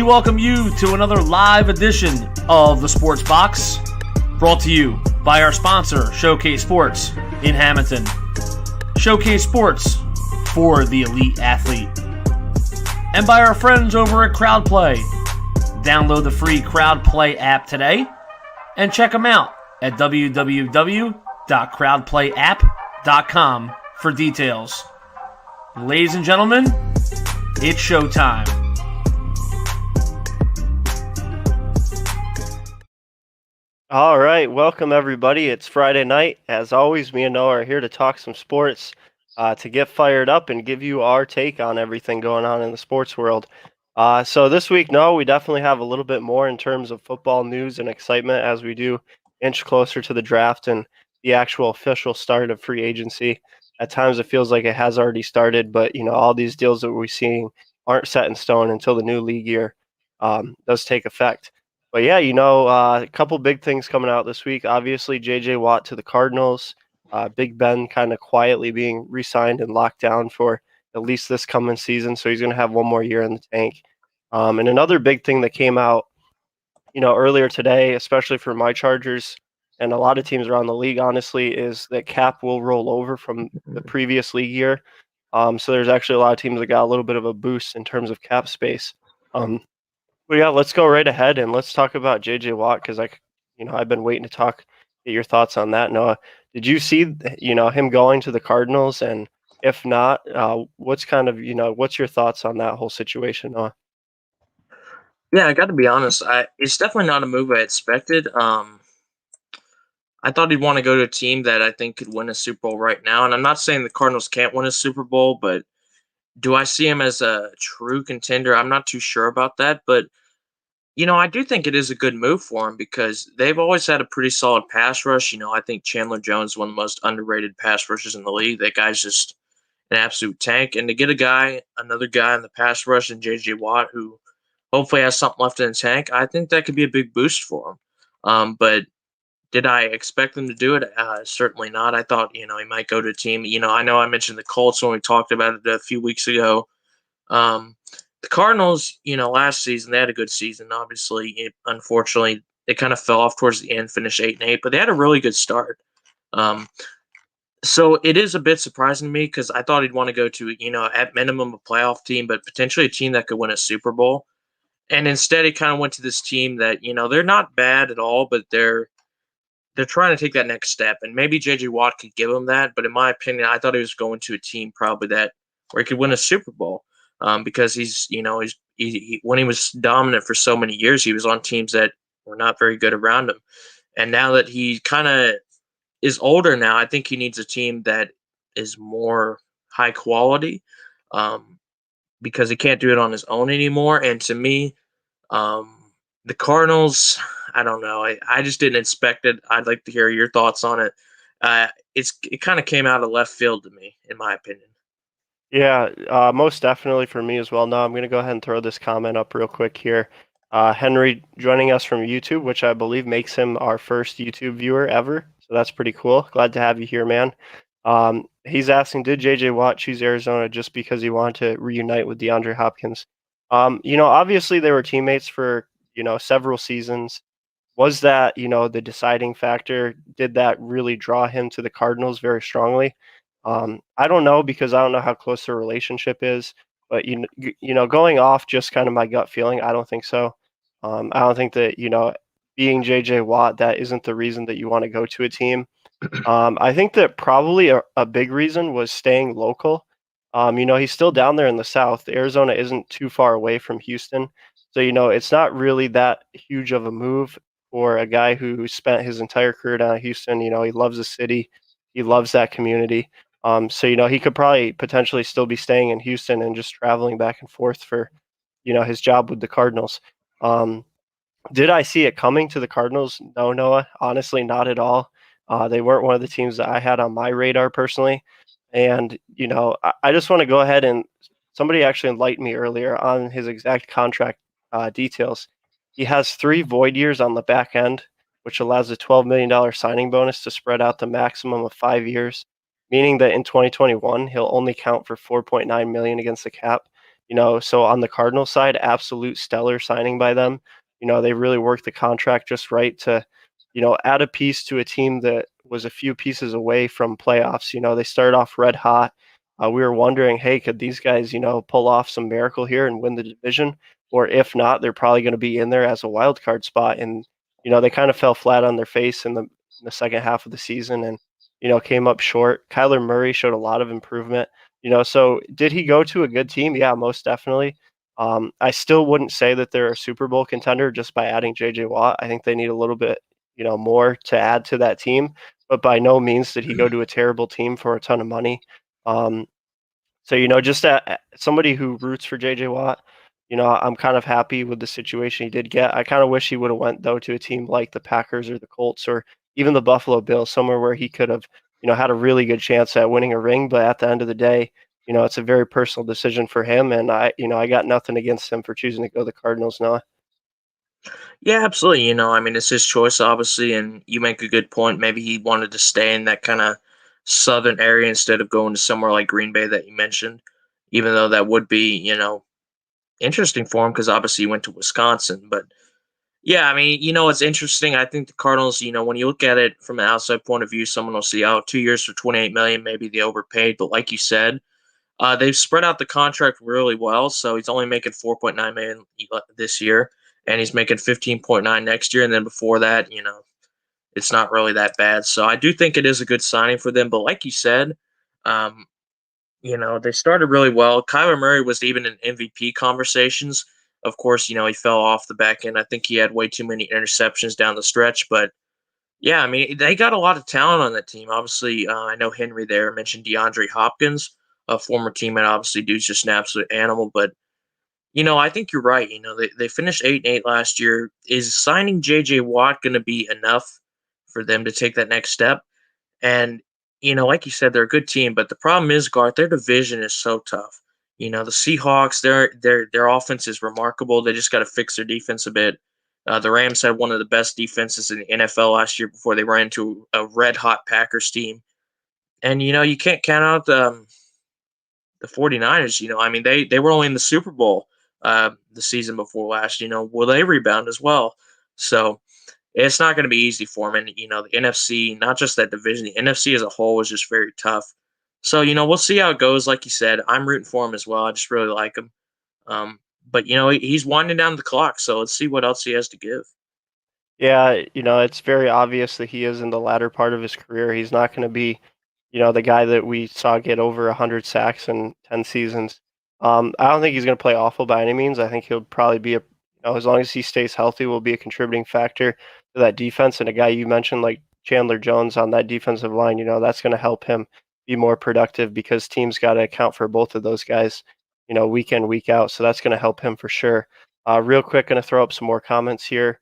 We welcome you to another live edition of the Sports Box, brought to you by our sponsor, Showcase Sports in Hamilton. Showcase Sports for the elite athlete. And by our friends over at CrowdPlay. Download the free CrowdPlay app today and check them out at www.crowdplayapp.com for details. Ladies and gentlemen, it's showtime. All right, welcome everybody. It's Friday night. As always, me and Noah are here to talk some sports, to get fired up and give you our take on everything going on in the sports world. So this week, Noah, we definitely have a little bit more in terms of football news and excitement as we do inch closer to the draft and the actual official start of free agency. At times it feels like it has already started, but all these deals that we're seeing aren't set in stone until the new league year does take effect. But yeah, a couple big things coming out this week. Obviously, J.J. Watt to the Cardinals. Big Ben kind of quietly being re-signed and locked down for at least this coming season, so he's going to have one more year in the tank. And another big thing that came out, earlier today, especially for my Chargers and a lot of teams around the league, honestly, is that cap will roll over from the previous league year. So there's actually a lot of teams that got a little bit of a boost in terms of cap space. Well, yeah, let's go right ahead and let's talk about J.J. Watt because I've been waiting to get your thoughts on that. Noah, did you see, him going to the Cardinals? And if not, what's your thoughts on that whole situation, Noah? Yeah, I got to be honest. It's definitely not a move I expected. I thought he'd want to go to a team that I think could win a Super Bowl right now. And I'm not saying the Cardinals can't win a Super Bowl, but do I see him as a true contender? I'm not too sure about that, but I do think it is a good move for him because they've always had a pretty solid pass rush. I think Chandler Jones is one of the most underrated pass rushers in the league. That guy's just an absolute tank. And to get another guy in the pass rush and J.J. Watt, who hopefully has something left in the tank, I think that could be a big boost for him. But did I expect them to do it? Certainly not. I thought, he might go to a team. I know I mentioned the Colts when we talked about it a few weeks ago. The Cardinals, last season, they had a good season. Obviously, unfortunately, it kind of fell off towards the end, finished 8-8, but they had a really good start. So it is a bit surprising to me because I thought he'd want to go to, at minimum a playoff team, but potentially a team that could win a Super Bowl. And instead, he kind of went to this team that, they're not bad at all, but they're trying to take that next step. And maybe J.J. Watt could give him that. But in my opinion, I thought he was going to a team probably where he could win a Super Bowl. Because when he was dominant for so many years, he was on teams that were not very good around him. And now that he kind of is older now, I think he needs a team that is more high quality because he can't do it on his own anymore. And to me, the Cardinals, I don't know. I just didn't expect it. I'd like to hear your thoughts on it. It kind of came out of left field to me, in my opinion. Yeah, most definitely for me as well. Now I'm going to go ahead and throw this comment up real quick here. Henry joining us from YouTube, which I believe makes him our first YouTube viewer ever. So that's pretty cool. Glad to have you here, man. He's asking, did J.J. Watt choose Arizona just because he wanted to reunite with DeAndre Hopkins? Obviously they were teammates for, several seasons. Was that, the deciding factor? Did that really draw him to the Cardinals very strongly? I don't know because I don't know how close the relationship is, but going off just kind of my gut feeling, I don't think so. I don't think that being J.J. Watt, that isn't the reason that you want to go to a team. I think that probably a big reason was staying local. He's still down there in the South. Arizona isn't too far away from Houston, so it's not really that huge of a move for a guy who spent his entire career down in Houston. He loves the city, he loves that community. So he could probably potentially still be staying in Houston and just traveling back and forth for, his job with the Cardinals. Did I see it coming to the Cardinals? No, Noah, honestly, not at all. They weren't one of the teams that I had on my radar personally. And, I just want to go ahead and somebody actually enlightened me earlier on his exact contract details. He has 3 void years on the back end, which allows a $12 million signing bonus to spread out the maximum of 5 years, meaning that in 2021 he'll only count for $4.9 million against the cap. So on the Cardinals side, absolute stellar signing by them. They really worked the contract just right to, add a piece to a team that was a few pieces away from playoffs. They started off red hot. We were wondering, hey, could these guys, pull off some miracle here and win the division? Or if not, they're probably going to be in there as a wild card spot. And, they kind of fell flat on their face in the second half of the season and, came up short. Kyler Murray showed a lot of improvement. So did he go to a good team? Yeah, most definitely. I still wouldn't say that they're a Super Bowl contender just by adding JJ Watt. I think they need a little bit, more to add to that team. But by no means did he go to a terrible team for a ton of money. Um, so, just somebody who roots for JJ Watt, I'm kind of happy with the situation he did get. I kind of wish he would have went though to a team like the Packers or the Colts or even the Buffalo Bills, somewhere where he could have, had a really good chance at winning a ring. But at the end of the day, it's a very personal decision for him, and I got nothing against him for choosing to go the Cardinals now. Yeah, absolutely. I mean, it's his choice, obviously, and you make a good point. Maybe he wanted to stay in that kind of southern area instead of going to somewhere like Green Bay that you mentioned, even though that would be, interesting for him because obviously he went to Wisconsin. But yeah, I mean, it's interesting. I think the Cardinals, when you look at it from an outside point of view, someone will see, oh, 2 years for 28 million, maybe they overpaid. But like you said, they've spread out the contract really well, so he's only making 4.9 million this year, and he's making 15.9 next year, and then before that, it's not really that bad. So I do think it is a good signing for them. But like you said, um, they started really well. Kyler Murray was even in MVP conversations. Of course, he fell off the back end. I think he had way too many interceptions down the stretch, but yeah, I mean, they got a lot of talent on that team. Obviously, I know Henry there mentioned DeAndre Hopkins, a former teammate. Obviously, dude's just an absolute animal. But I think you're right. They finished 8-8 last year. Is signing JJ Watt going to be enough for them to take that next step? And like you said, they're a good team. But the problem is, Garth, their division is so tough. The Seahawks, their offense is remarkable. They just got to fix their defense a bit. The Rams had one of the best defenses in the NFL last year before they ran into a red hot Packers team. And you can't count out the 49ers. I mean, they were only in the Super Bowl the season before last. Will they rebound as well? So it's not going to be easy for them. And the NFC, not just that division, the NFC as a whole is just very tough. So we'll see how it goes. Like you said, I'm rooting for him as well. I just really like him. But he's winding down the clock, so let's see what else he has to give. Yeah, it's very obvious that he is in the latter part of his career. He's not going to be, the guy that we saw get over 100 sacks in 10 seasons. I don't think he's going to play awful by any means. I think he'll probably be as long as he stays healthy, will be a contributing factor to that defense. And a guy you mentioned like Chandler Jones on that defensive line, that's going to help him be more productive because teams got to account for both of those guys, week in, week out. So that's going to help him for sure. Real quick, going to throw up some more comments here.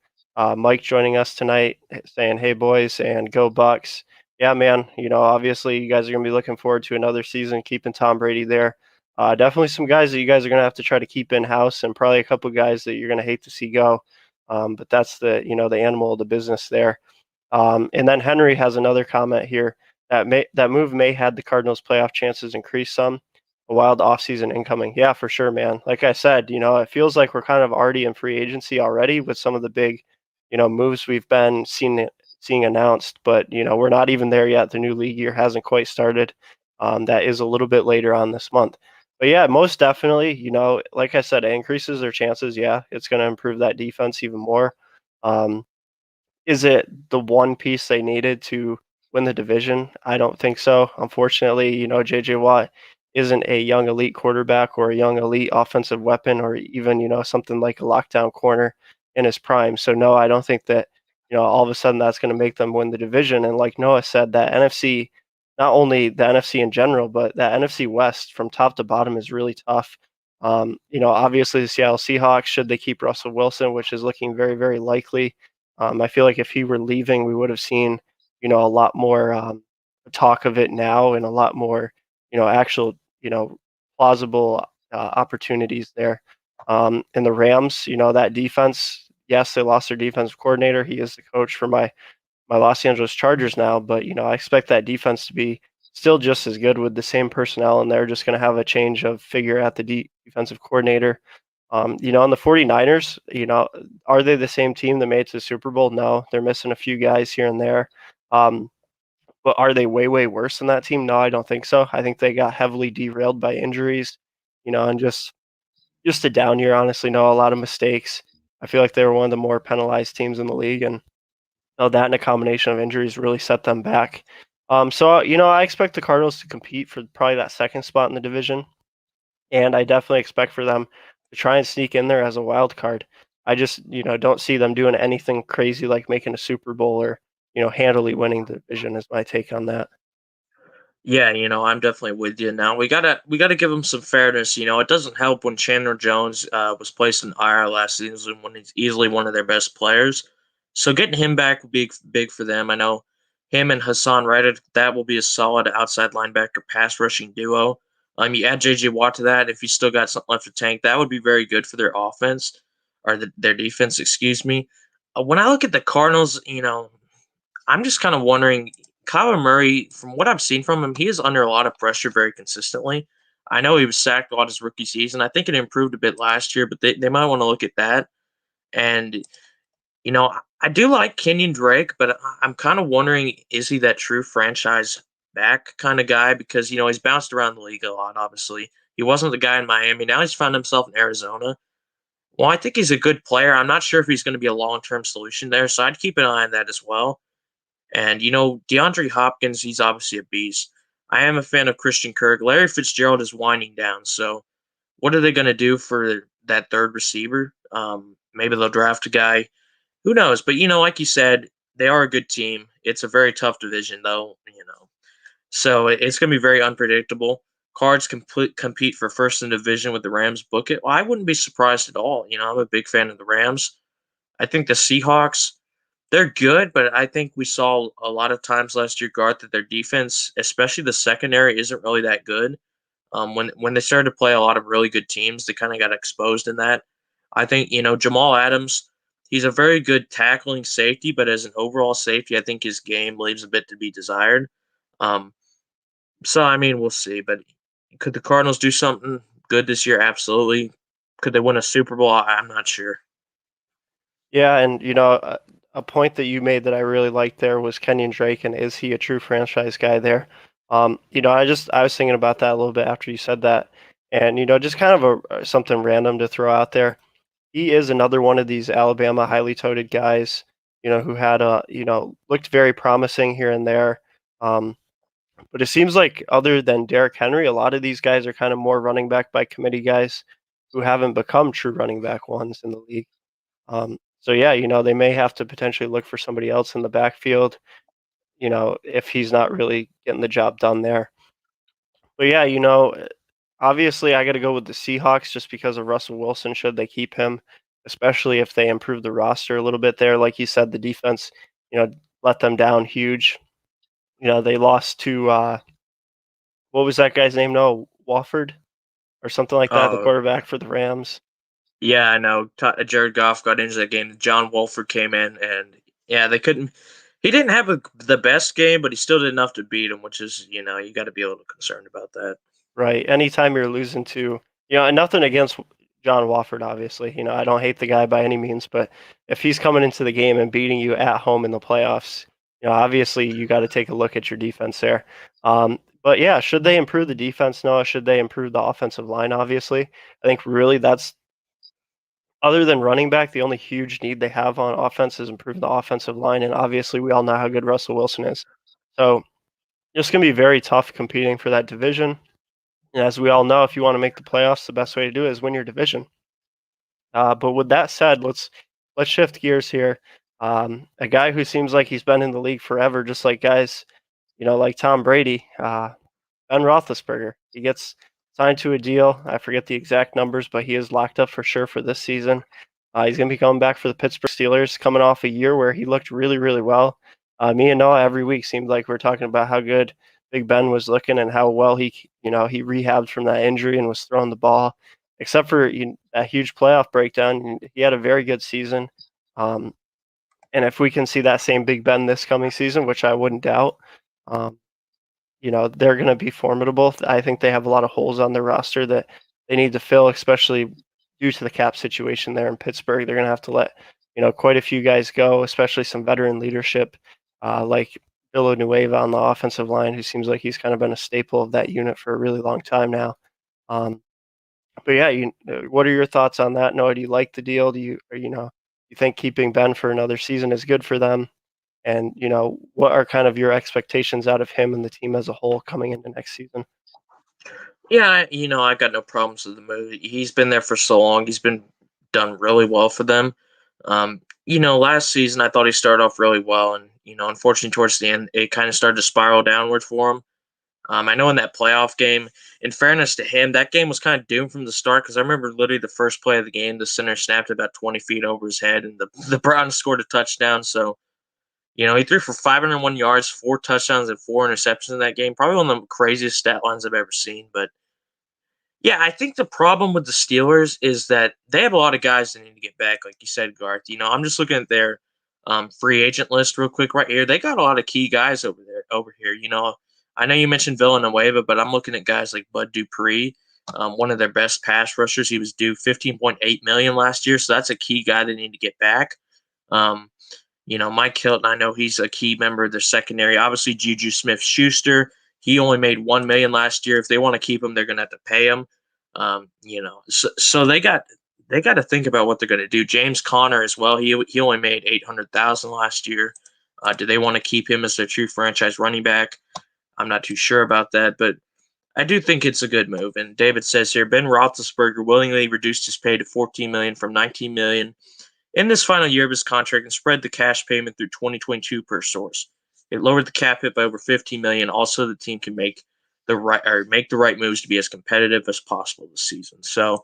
Mike joining us tonight saying, hey, boys, and go Bucks. Yeah, man, obviously you guys are going to be looking forward to another season, keeping Tom Brady there. Definitely some guys that you guys are going to have to try to keep in-house and probably a couple guys that you're going to hate to see go. But that's the animal of the business there. And then Henry has another comment here that move may had the Cardinals playoff chances increase some. A wild offseason incoming. Yeah, for sure, man. Like I said, it feels like we're kind of already in free agency already with some of the big moves we've been seeing announced, but we're not even there yet. The new league year hasn't quite started. That is a little bit later on this month. But yeah, most definitely, like I said, it increases their chances. Yeah, it's going to improve that defense even more. Um, is it the one piece they needed to win the division? I don't think so. Unfortunately, JJ Watt isn't a young elite quarterback or a young elite offensive weapon or even, something like a lockdown corner in his prime. So no, I don't think that, all of a sudden that's going to make them win the division. And like Noah said, that NFC, not only the NFC in general, but that NFC West from top to bottom is really tough. Obviously the Seattle Seahawks, should they keep Russell Wilson, which is looking very, very likely. I feel like if he were leaving, we would have seen, a lot more talk of it now and a lot more, actual, plausible opportunities there. And the Rams, that defense, yes, they lost their defensive coordinator. He is the coach for my Los Angeles Chargers now, but I expect that defense to be still just as good with the same personnel, and they're just going to have a change of figure at the defensive coordinator. On the 49ers, are they the same team that made it to the Super Bowl? No, they're missing a few guys here and there. But are they way, way worse than that team? No, I don't think so. I think they got heavily derailed by injuries, and just a down year, honestly. No, a lot of mistakes. I feel like they were one of the more penalized teams in the league, and that and a combination of injuries really set them back. So I expect the Cardinals to compete for probably that second spot in the division, and I definitely expect for them to try and sneak in there as a wild card. I just don't see them doing anything crazy like making a Super Bowl or handily winning the division. Is my take on that. Yeah, I'm definitely with you. Now we gotta give him some fairness. It doesn't help when Chandler Jones was placed in IR last season when he's easily one of their best players. So getting him back would be big for them. I know him and Hassan Reddick, that will be a solid outside linebacker pass rushing duo. You add JJ Watt to that, if he's still got something left to tank, that would be very good for their offense or their defense. Excuse me. When I look at the Cardinals, I'm just kind of wondering. Kyler Murray, from what I've seen from him, he is under a lot of pressure very consistently. I know he was sacked a lot his rookie season. I think it improved a bit last year, but they might want to look at that. And, I do like Kenyon Drake, but I'm kind of wondering, is he that true franchise back kind of guy? Because, he's bounced around the league a lot, obviously. He wasn't the guy in Miami. Now he's found himself in Arizona. Well, I think he's a good player. I'm not sure if he's going to be a long term solution there. So I'd keep an eye on that as well. And DeAndre Hopkins, he's obviously a beast. I am a fan of Christian Kirk. Larry Fitzgerald is winding down. So what are they going to do for that third receiver? Maybe they'll draft a guy. Who knows? But like you said, they are a good team. It's a very tough division, though. So it's going to be very unpredictable. Cards compete for first in division with the Rams. Book it. Well, I wouldn't be surprised at all. I'm a big fan of the Rams. I think the Seahawks, they're good, but I think we saw a lot of times last year, Garth, that their defense, especially the secondary, isn't really that good. When they started to play a lot of really good teams, they kind of got exposed in that. I think Jamal Adams, he's a very good tackling safety, but as an overall safety, I think his game leaves a bit to be desired. Um, so I mean, we'll see. But could the Cardinals do something good this year? Absolutely. Could they win a Super Bowl? I'm not sure. Yeah, and a point that you made that I really liked there was Kenyon Drake, and is he a true franchise guy there? I was thinking about that a little bit after you said that, and just kind of something random to throw out there. He is another one of these Alabama highly touted guys, who had looked very promising here and there. But it seems like other than Derrick Henry, a lot of these guys are kind of more running back by committee guys who haven't become true running back ones in the league. So yeah, they may have to potentially look for somebody else in the backfield, if he's not really getting the job done there. But yeah, obviously I got to go with the Seahawks just because of Russell Wilson. Should they keep him, especially if they improve the roster a little bit there? Like you said, the defense, let them down huge. They lost to what was that guy's name? No, Wofford or something like that. The Oh, quarterback for the Rams. yeah, I know. Jared Goff got into that game. John Wolford came in, and yeah, they couldn't. He didn't have the best game, but he still did enough to beat him, which is you got to be a little concerned about that. Right. Anytime you're losing to, and nothing against John Wofford, obviously. I don't hate the guy by any means, but if he's coming into the game and beating you at home in the playoffs, obviously you got to take a look at your defense there. But yeah, should they improve the defense? No. Should they improve the offensive line? Obviously, I think really that's other than running back, the only huge need they have on offense is improve the offensive line, and obviously we all know how good Russell Wilson is. So it's going to be very tough competing for that division. And as we all know, if you want to make the playoffs, the best way to do it is win your division. But with that said, let's shift gears here. A guy who seems like he's been in the league forever, just like guys, like Tom Brady, Ben Roethlisberger. He gets signed to a deal. I forget the exact numbers, but he is locked up for sure for this season. He's going to be coming back for the Pittsburgh Steelers, coming off a year where he looked really, really well. Me and Noah every week seemed like we're talking about how good Big Ben was looking and how well he rehabbed from that injury and was throwing the ball. Except for that huge playoff breakdown, he had a very good season. And if we can see that same Big Ben this coming season, which I wouldn't doubt, they're going to be formidable. I think they have a lot of holes on their roster that they need to fill, especially due to the cap situation there in Pittsburgh. They're going to have to let, quite a few guys go, especially some veteran leadership, like Villanueva on the offensive line, who seems like he's kind of been a staple of that unit for a really long time now. But yeah, what are your thoughts on that, Noah? Do you like the deal? You think keeping Ben for another season is good for them? And, what are kind of your expectations out of him and the team as a whole coming into next season? Yeah, I got no problems with the move. He's been there for so long. He's been done really well for them. Last season I thought he started off really well, and unfortunately towards the end it kind of started to spiral downward for him. I know in that playoff game, in fairness to him, that game was kind of doomed from the start because I remember literally the first play of the game, the center snapped about 20 feet over his head, and the Browns scored a touchdown. So he threw for 501 yards, 4 touchdowns, and 4 interceptions in that game. Probably one of the craziest stat lines I've ever seen. But yeah, I think the problem with the Steelers is that they have a lot of guys that need to get back, like you said, Garth. I'm just looking at their free agent list real quick right here. They got a lot of key guys over here. I know you mentioned Villanueva, but I'm looking at guys like Bud Dupree, one of their best pass rushers. He was due 15.8 million last year, so that's a key guy they need to get back. Um, Mike Hilton, I know he's a key member of their secondary. Obviously, Juju Smith-Schuster, he only made 1 million last year. If they want to keep him, they're going to have to pay him. So they got to think about what they're going to do. James Conner as well. He only made 800,000 last year. Do they want to keep him as their true franchise running back? I'm not too sure about that, but I do think it's a good move. And David says here, Ben Roethlisberger willingly reduced his pay to 14 million from 19 million in this final year of his contract and spread the cash payment through 2022 per source. It lowered the cap hit by over 15 million. Also, the team can make the right moves to be as competitive as possible this season. So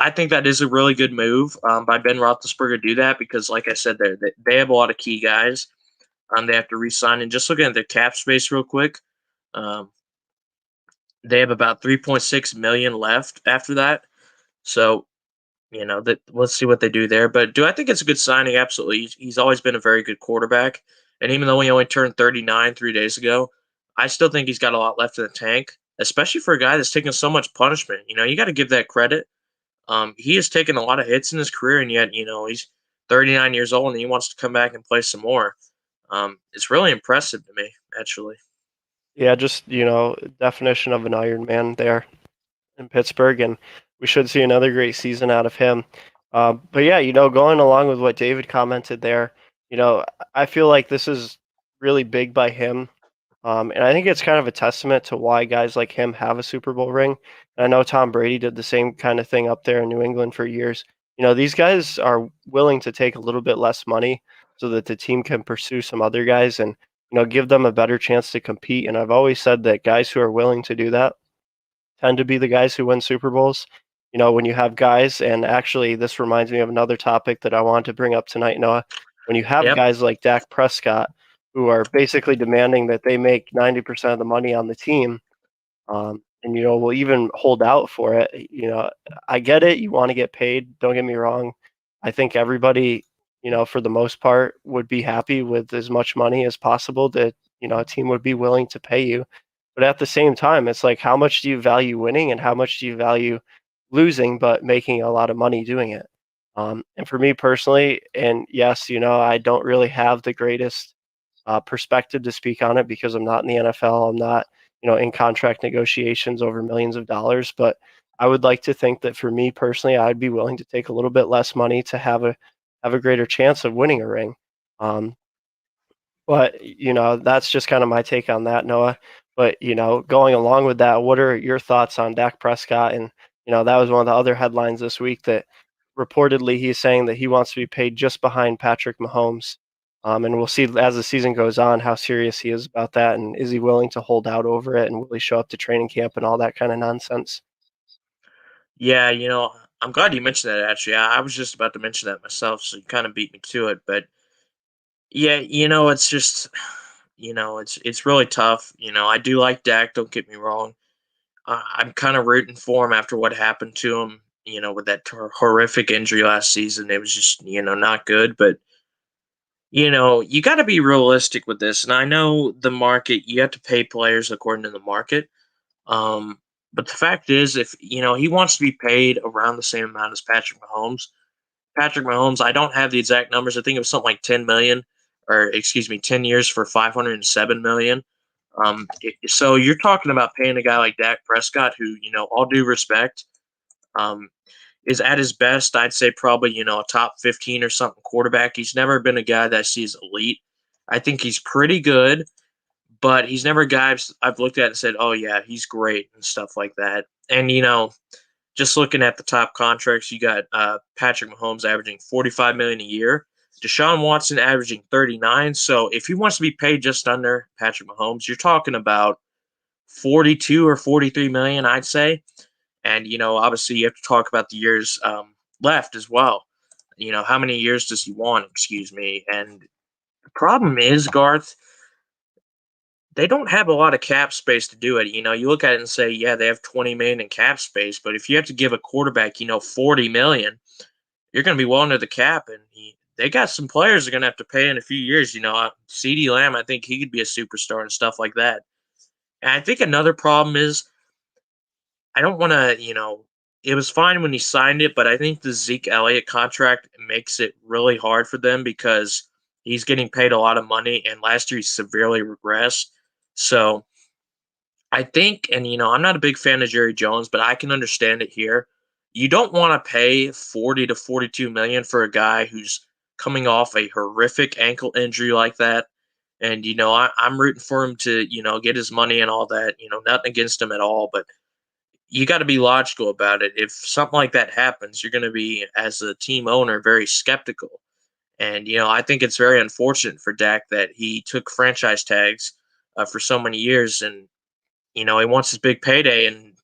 I think that is a really good move by Ben Roethlisberger to do that because, like I said, they have a lot of key guys. They have to re-sign. And just looking at their cap space real quick, um, they have about 3.6 million left after that. So that let's see what they do there. But do I think it's a good signing? Absolutely. He's always been a very good quarterback, and even though he only turned 39 3 days ago, I still think he's got a lot left in the tank, especially for a guy that's taken so much punishment. You got to give that credit. He has taken a lot of hits in his career, and yet he's 39 years old and he wants to come back and play some more. It's really impressive to me, actually. Yeah, just, definition of an Iron Man there in Pittsburgh, and we should see another great season out of him. But yeah, going along with what David commented there, I feel like this is really big by him. And I think it's kind of a testament to why guys like him have a Super Bowl ring. And I know Tom Brady did the same kind of thing up there in New England for years. These guys are willing to take a little bit less money so that the team can pursue some other guys and, give them a better chance to compete. And I've always said that guys who are willing to do that tend to be the guys who win Super Bowls. When you have guys, and actually, this reminds me of another topic that I wanted to bring up tonight, Noah. When you have Yep. guys like Dak Prescott, who are basically demanding that they make 90% of the money on the team, and will even hold out for it. I get it. You want to get paid. Don't get me wrong. I think everybody, for the most part, would be happy with as much money as possible that a team would be willing to pay you. But at the same time, it's like, how much do you value winning and how much do you value losing, but making a lot of money doing it? And for me personally, and yes, I don't really have the greatest perspective to speak on it because I'm not in the NFL. I'm not, in contract negotiations over millions of dollars. But I would like to think that for me personally, I'd be willing to take a little bit less money to have a greater chance of winning a ring. Um, but, that's just kind of my take on that, Noah. But, going along with that, what are your thoughts on Dak Prescott? And, that was one of the other headlines this week that reportedly he's saying that he wants to be paid just behind Patrick Mahomes. And we'll see as the season goes on how serious he is about that. And is he willing to hold out over it? And will he show up to training camp and all that kind of nonsense? Yeah, I'm glad you mentioned that, actually. I was just about to mention that myself, so you kind of beat me to it. But yeah, it's just, it's really tough. I do like Dak, don't get me wrong. I'm kind of rooting for him after what happened to him, with that horrific injury last season. It was just, not good. But You got to be realistic with this. And I know the market, you have to pay players according to the market. Um, but the fact is, if he wants to be paid around the same amount as Patrick Mahomes. Patrick Mahomes, I don't have the exact numbers. I think it was something like 10 million, or excuse me, 10 years for 507 million. So you're talking about paying a guy like Dak Prescott, who, all due respect, um, is at his best. I'd say probably, a top 15 or something quarterback. He's never been a guy that I see as elite. I think he's pretty good, but he's never a guy I've looked at and said, oh, yeah, he's great and stuff like that. And, just looking at the top contracts, you got Patrick Mahomes averaging 45 million a year, Deshaun Watson averaging 39. So if he wants to be paid just under Patrick Mahomes, you're talking about 42 or 43 million, I'd say. And obviously you have to talk about the years left as well. How many years does he want? Excuse me. And the problem is, Garth, they don't have a lot of cap space to do it. You look at it and say, yeah, they have 20 million in cap space, but if you have to give a quarterback, 40 million, you're going to be well under the cap. And they got some players they're going to have to pay in a few years. CD Lamb, I think he could be a superstar and stuff like that. And I think another problem is I don't want to, it was fine when he signed it, but I think the Zeke Elliott contract makes it really hard for them because he's getting paid a lot of money, and last year he severely regressed. So I think, and I'm not a big fan of Jerry Jones, but I can understand it here. You don't want to pay 40 to 42 million for a guy who's coming off a horrific ankle injury like that. And I'm rooting for him to get his money and all that. Nothing against him at all, but you got to be logical about it. If something like that happens, you're going to be, as a team owner, very skeptical. And I think it's very unfortunate for Dak that he took franchise tags for so many years, and he wants his big payday. And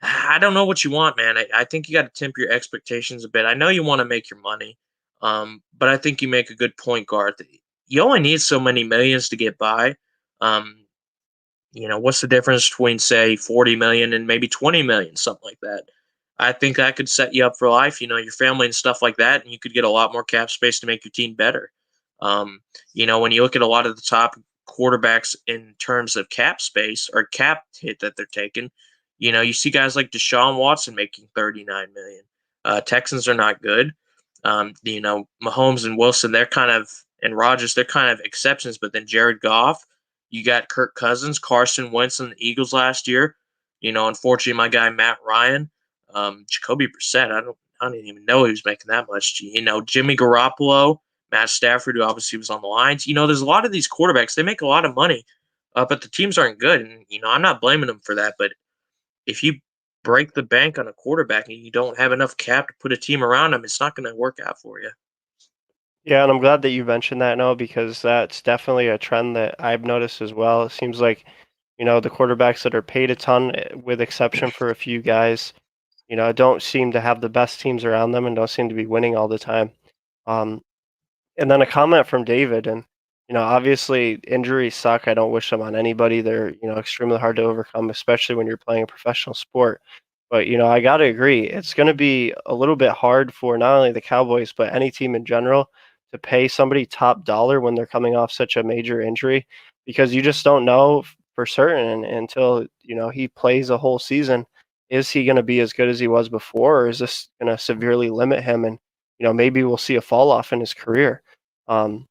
I don't know what you want, man. I think you got to temper your expectations a bit. I know you want to make your money, but I think you make a good point, Garth. You only need so many millions to get by. Um, what's the difference between, say, 40 million and maybe 20 million, something like that? I think that could set you up for life, your family and stuff like that, and you could get a lot more cap space to make your team better. When you look at a lot of the top quarterbacks in terms of cap space or cap hit that they're taking, you see guys like Deshaun Watson making 39 million. Texans are not good. Mahomes and Wilson, and Rodgers, they're kind of exceptions, but then Jared Goff, you got Kirk Cousins, Carson Wentz, and the Eagles last year. Unfortunately, my guy Matt Ryan, Jacoby Brissett. I didn't even know he was making that much. Jimmy Garoppolo, Matt Stafford, who obviously was on the lines. There's a lot of these quarterbacks. They make a lot of money, but the teams aren't good. And I'm not blaming them for that. But if you break the bank on a quarterback and you don't have enough cap to put a team around him, it's not going to work out for you. Yeah, and I'm glad that you mentioned that, Noah, because that's definitely a trend that I've noticed as well. It seems like, the quarterbacks that are paid a ton, with exception for a few guys, don't seem to have the best teams around them and don't seem to be winning all the time. Um, and then a comment from David, and obviously injuries suck. I don't wish them on anybody. They're extremely hard to overcome, especially when you're playing a professional sport. But I got to agree, it's going to be a little bit hard for not only the Cowboys but any team in general to pay somebody top dollar when they're coming off such a major injury, because you just don't know for certain until he plays a whole season. Is he going to be as good as he was before, or is this going to severely limit him? And maybe we'll see a fall off in his career. Um,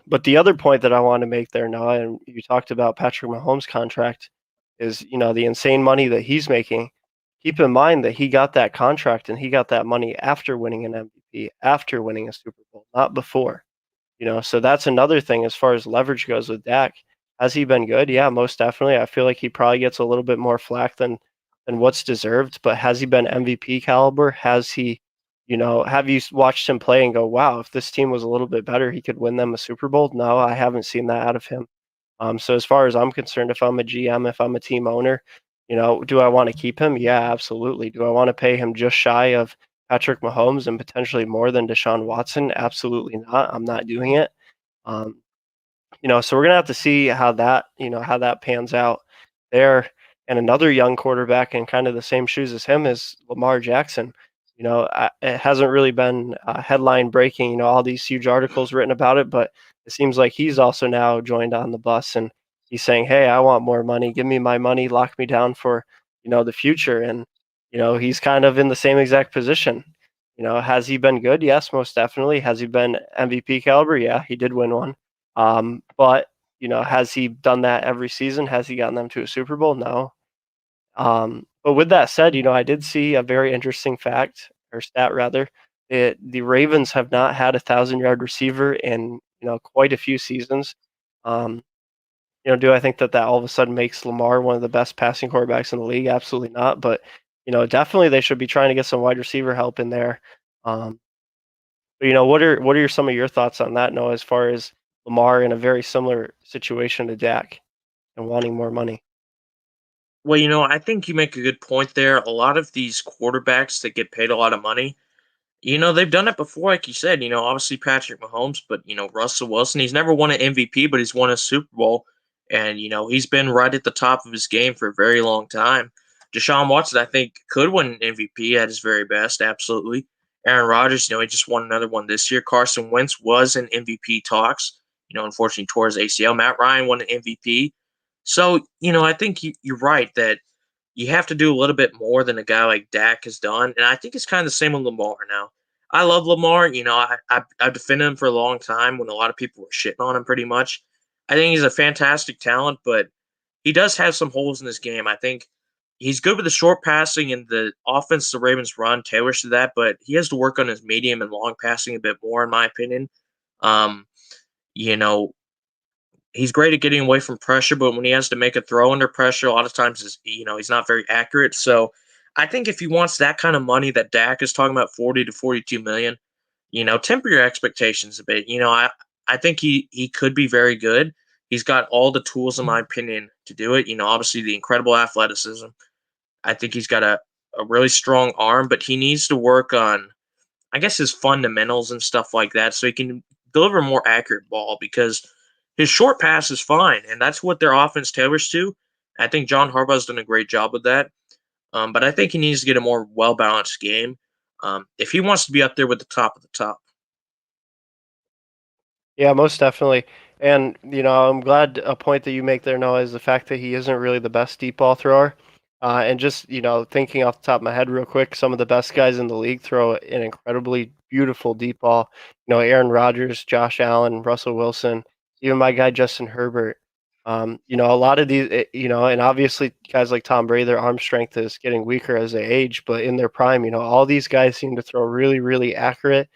but the other point that I want to make there, Noah, and you talked about Patrick Mahomes' contract, is the insane money that he's making. Keep in mind that he got that contract and he got that money after winning an MVP, after winning a Super Bowl, not before. So that's another thing as far as leverage goes with Dak. Has he been good? Yeah, most definitely. I feel like he probably gets a little bit more flack than what's deserved, but has he been MVP caliber? Has he, have you watched him play and go, wow, if this team was a little bit better, he could win them a Super Bowl? No, I haven't seen that out of him. So as far as I'm concerned, if I'm a GM, if I'm a team owner, do I want to keep him? Yeah, absolutely. Do I want to pay him just shy of Patrick Mahomes and potentially more than Deshaun Watson? Absolutely not. I'm not doing it. Um, so we're gonna have to see how that pans out there. And another young quarterback in kind of the same shoes as him is Lamar Jackson. It hasn't really been headline breaking, all these huge articles written about it, but it seems like he's also now joined on the bus and he's saying, "Hey, I want more money. Give me my money, lock me down for, the future." And, he's kind of in the same exact position. Has he been good? Yes, most definitely. Has he been MVP caliber? Yeah, he did win one. But, has he done that every season? Has he gotten them to a Super Bowl? No. But with that said, I did see a very interesting fact or stat rather. The Ravens have not had a 1,000-yard receiver in quite a few seasons. Um, do I think that all of a sudden makes Lamar one of the best passing quarterbacks in the league? Absolutely not. But definitely they should be trying to get some wide receiver help in there. Um, but what are some of your thoughts on that, Noah, as far as Lamar in a very similar situation to Dak and wanting more money? Well, I think you make a good point there. A lot of these quarterbacks that get paid a lot of money, they've done it before, like you said. Obviously Patrick Mahomes, but Russell Wilson. He's never won an MVP, but he's won a Super Bowl, and he's been right at the top of his game for a very long time. Deshaun Watson, I think, could win an MVP at his very best. Absolutely. Aaron Rodgers, he just won another one this year. Carson Wentz was in MVP talks. Unfortunately tore his ACL. Matt Ryan won an MVP. So I think you're right that you have to do a little bit more than a guy like Dak has done. And I think it's kind of the same with Lamar now. I love Lamar. I've defended him for a long time when a lot of people were shitting on him pretty much. I think he's a fantastic talent, but he does have some holes in his game. I think he's good with the short passing and the offense the Ravens run tailors to that, but he has to work on his medium and long passing a bit more, in my opinion. Um, you know, he's great at getting away from pressure, but when he has to make a throw under pressure, a lot of times he's not very accurate. So I think if he wants that kind of money that Dak is talking about, 40 to 42 million, temper your expectations a bit. I think he could be very good. He's got all the tools, in my opinion, to do it. Obviously the incredible athleticism. I think he's got a really strong arm, but he needs to work on, I guess, his fundamentals and stuff like that so he can deliver a more accurate ball because his short pass is fine, and that's what their offense tailors to. I think John Harbaugh's done a great job with that. But I think he needs to get a more well balanced game if he wants to be up there with the top of the top. Yeah, most definitely. And, I'm glad a point that you make there, Noah, is the fact that he isn't really the best deep ball thrower. And just, thinking off the top of my head real quick, some of the best guys in the league throw an incredibly beautiful deep ball. Aaron Rodgers, Josh Allen, Russell Wilson, even my guy Justin Herbert. A lot of these, and obviously guys like Tom Brady, their arm strength is getting weaker as they age, but in their prime, all these guys seem to throw really, really accurate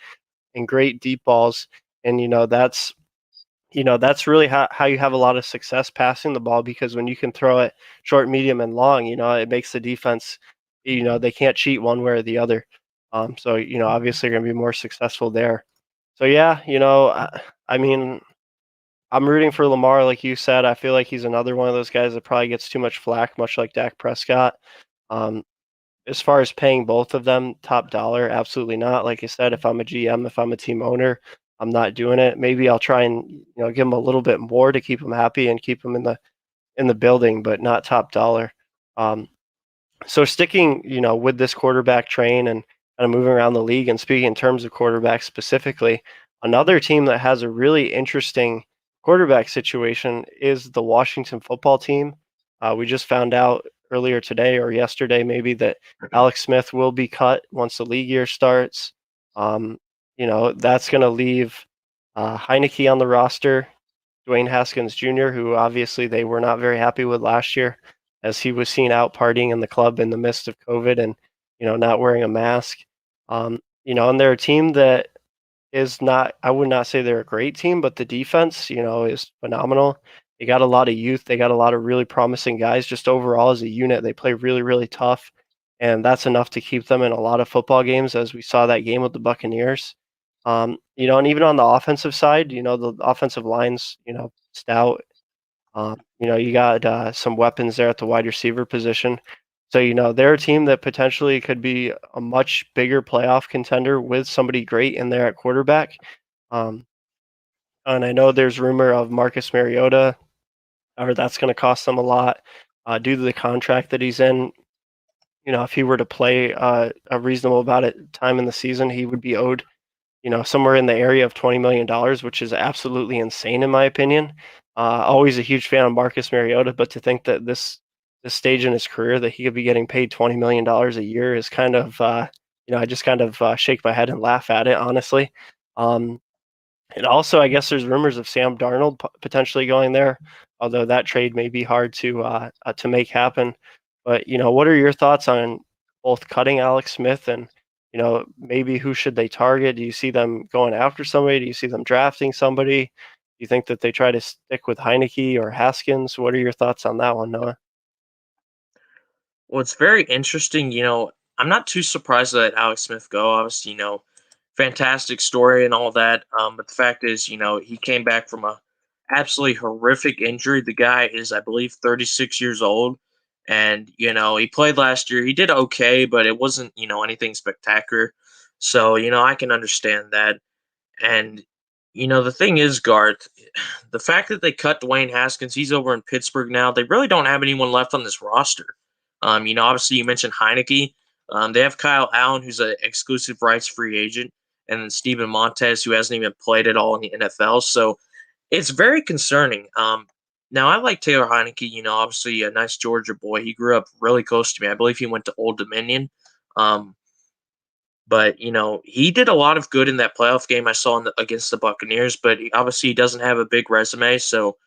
and great deep balls. And that's really how you have a lot of success passing the ball because when you can throw it short, medium, and long, it makes the defense, they can't cheat one way or the other. So obviously you're going to be more successful there. So yeah, I mean, I'm rooting for Lamar, like you said. I feel like he's another one of those guys that probably gets too much flack, much like Dak Prescott. Um, as far as paying both of them top dollar, absolutely not. Like I said, if I'm a GM, if I'm a team owner, I'm not doing it. Maybe I'll try and give them a little bit more to keep them happy and keep them in the building, but not top dollar. Um, so sticking, with this quarterback train and kind of moving around the league and speaking in terms of quarterbacks specifically, another team that has a really interesting quarterback situation is the Washington football team. We just found out earlier today or yesterday maybe that Alex Smith will be cut once the league year starts. That's going to leave Heineke on the roster, Dwayne Haskins Jr., who obviously they were not very happy with last year, as he was seen out partying in the club in the midst of COVID and not wearing a mask. And they're a team that is not. I would not say they're a great team, but the defense, is phenomenal. They got a lot of youth. They got a lot of really promising guys. Just overall as a unit, they play really, really tough, and that's enough to keep them in a lot of football games, as we saw that game with the Buccaneers. And even on the offensive side, the offensive line's, stout. You got some weapons there at the wide receiver position. So, they're a team that potentially could be a much bigger playoff contender with somebody great in there at quarterback. Um, and I know there's rumor of Marcus Mariota, or that's going to cost them a lot due to the contract that he's in. if he were to play a reasonable amount of time in the season, he would be owed, somewhere in the area of $20 million, which is absolutely insane in my opinion. Always a huge fan of Marcus Mariota, but to think that this stage in his career that he could be getting paid $20 million a year is kind of, I just kind of shake my head and laugh at it, honestly. Um, and also, I guess there's rumors of Sam Darnold potentially going there, although that trade may be hard to make happen. But what are your thoughts on both cutting Alex Smith and maybe who should they target? Do you see them going after somebody? Do you see them drafting somebody? Do you think that they try to stick with Heineke or Haskins? What are your thoughts on that one, Noah? Well, it's very interesting. I'm not too surprised to let Alex Smith go. Obviously, fantastic story and all that. But the fact is, he came back from a absolutely horrific injury. The guy is, I believe, 36 years old. And, he played last year. He did okay, but it wasn't, anything spectacular. So, I can understand that. And, the thing is, Garth, the fact that they cut Dwayne Haskins, he's over in Pittsburgh now. They really don't have anyone left on this roster. Obviously you mentioned Heineke. They have Kyle Allen, who's an exclusive rights free agent, and then Steven Montez, who hasn't even played at all in the NFL. So it's very concerning. Now I like Taylor Heineke. Obviously a nice Georgia boy. He grew up really close to me. I believe he went to Old Dominion. Um, but he did a lot of good in that playoff game I saw against the Buccaneers. But obviously he doesn't have a big resume. So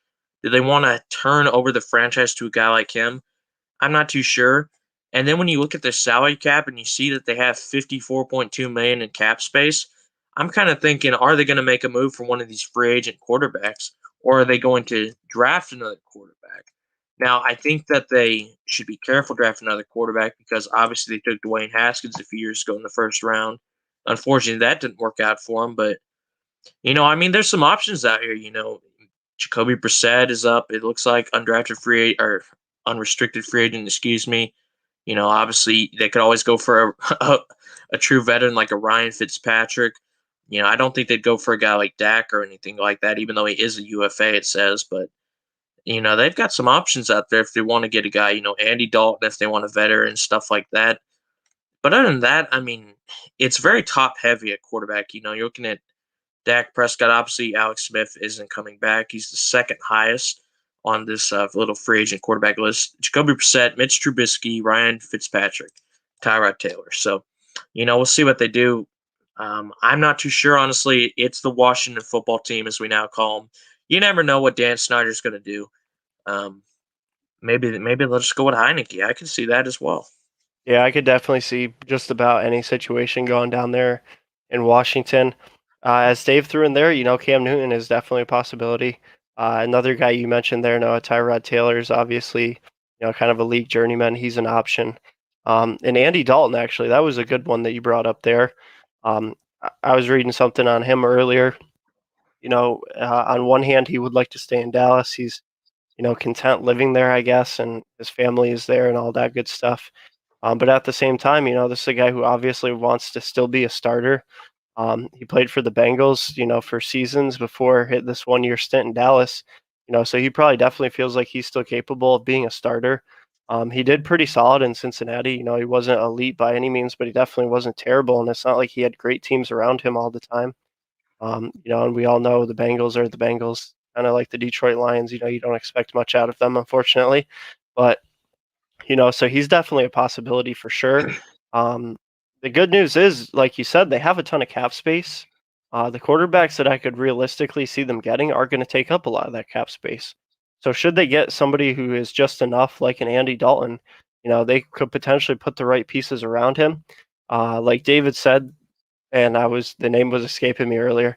do they want to turn over the franchise to a guy like him? I'm not too sure. And then when you look at their salary cap and you see that they have 54.2 million in cap space, I'm kind of thinking, are they going to make a move for one of these free agent quarterbacks, or are they going to draft another quarterback? Now, I think that they should be careful drafting another quarterback because obviously they took Dwayne Haskins a few years ago in the first round. Unfortunately, that didn't work out for him. But there's some options out here. Jacoby Brissett is up. It looks like undrafted free or unrestricted free agent. Excuse me. Obviously they could always go for a true veteran like a Ryan Fitzpatrick. I don't think they'd go for a guy like Dak or anything like that, even though he is a UFA. It says, but they've got some options out there if they want to get a guy. Andy Dalton if they want a veteran stuff like that. But other than that, it's very top heavy at quarterback. You're looking at Dak Prescott. Obviously, Alex Smith isn't coming back. He's the second highest on this little free agent quarterback list. Jacoby Brissett, Mitch Trubisky, Ryan Fitzpatrick, Tyrod Taylor. So, we'll see what they do. I'm not too sure, honestly. It's the Washington football team, as we now call them. You never know what Dan Snyder's going to do. Maybe they'll just go with Heineke. I can see that as well. Yeah, I could definitely see just about any situation going down there in Washington. As Dave threw in there, Cam Newton is definitely a possibility. Another guy you mentioned there, Noah, Tyrod Taylor is obviously, kind of a league journeyman. He's an option. And Andy Dalton, actually, that was a good one that you brought up there. I was reading something on him earlier. On one hand, he would like to stay in Dallas. He's, content living there, I guess, and his family is there and all that good stuff. But at the same time, this is a guy who obviously wants to still be a starter. He played for the Bengals, for seasons before hit this 1 year stint in Dallas. So he probably definitely feels like he's still capable of being a starter. He did pretty solid in Cincinnati. He wasn't elite by any means, but he definitely wasn't terrible. And it's not like he had great teams around him all the time. And we all know the Bengals are the Bengals, kind of like the Detroit Lions. You don't expect much out of them, unfortunately. But so he's definitely a possibility for sure. The good news is, like you said, they have a ton of cap space. The quarterbacks that I could realistically see them getting are going to take up a lot of that cap space. So should they get somebody who is just enough, like an Andy Dalton, they could potentially put the right pieces around him. Like David said, and the name was escaping me earlier.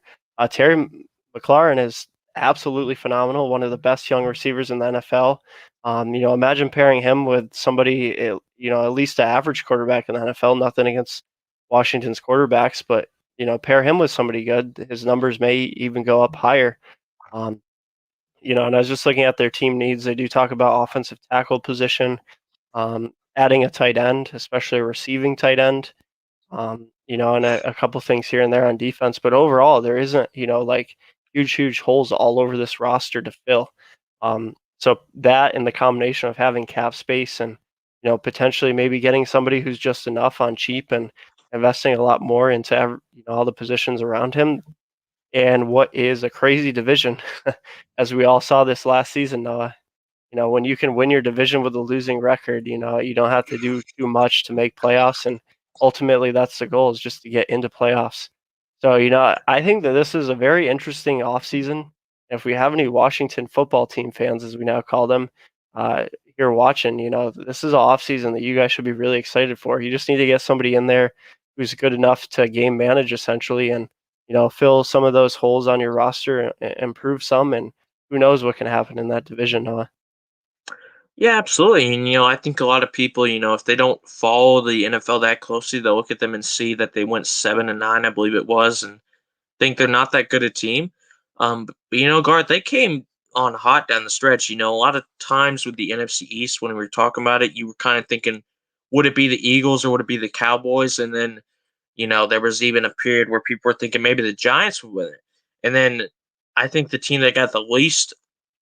Terry McLaurin is absolutely phenomenal, one of the best young receivers in the NFL. Imagine pairing him with somebody, at least an average quarterback in the NFL. Nothing against Washington's quarterbacks, but pair him with somebody good. His numbers may even go up higher. And I was just looking at their team needs. They do talk about offensive tackle position, adding a tight end, especially a receiving tight end. And a couple things here and there on defense, but overall there isn't, like huge holes all over this roster to fill. So that and the combination of having cap space and potentially maybe getting somebody who's just enough on cheap and investing a lot more into all the positions around him. And what is a crazy division, as we all saw this last season, Noah. When you can win your division with a losing record, you don't have to do too much to make playoffs, and ultimately that's the goal, is just to get into playoffs. So, I think that this is a very interesting offseason. If we have any Washington football team fans, as we now call them, here watching, this is an offseason that you guys should be really excited for. You just need to get somebody in there who's good enough to game manage essentially, and fill some of those holes on your roster, improve some, and who knows what can happen in that division, Noah. Yeah, absolutely. And I think a lot of people, if they don't follow the NFL that closely, they'll look at them and see that they went 7-9, I believe it was, and think they're not that good a team. But Garth, they came on hot down the stretch. A lot of times with the NFC East, when we were talking about it, you were kind of thinking, would it be the Eagles or would it be the Cowboys? And then, there was even a period where people were thinking maybe the Giants would win it. And then I think the team that got the least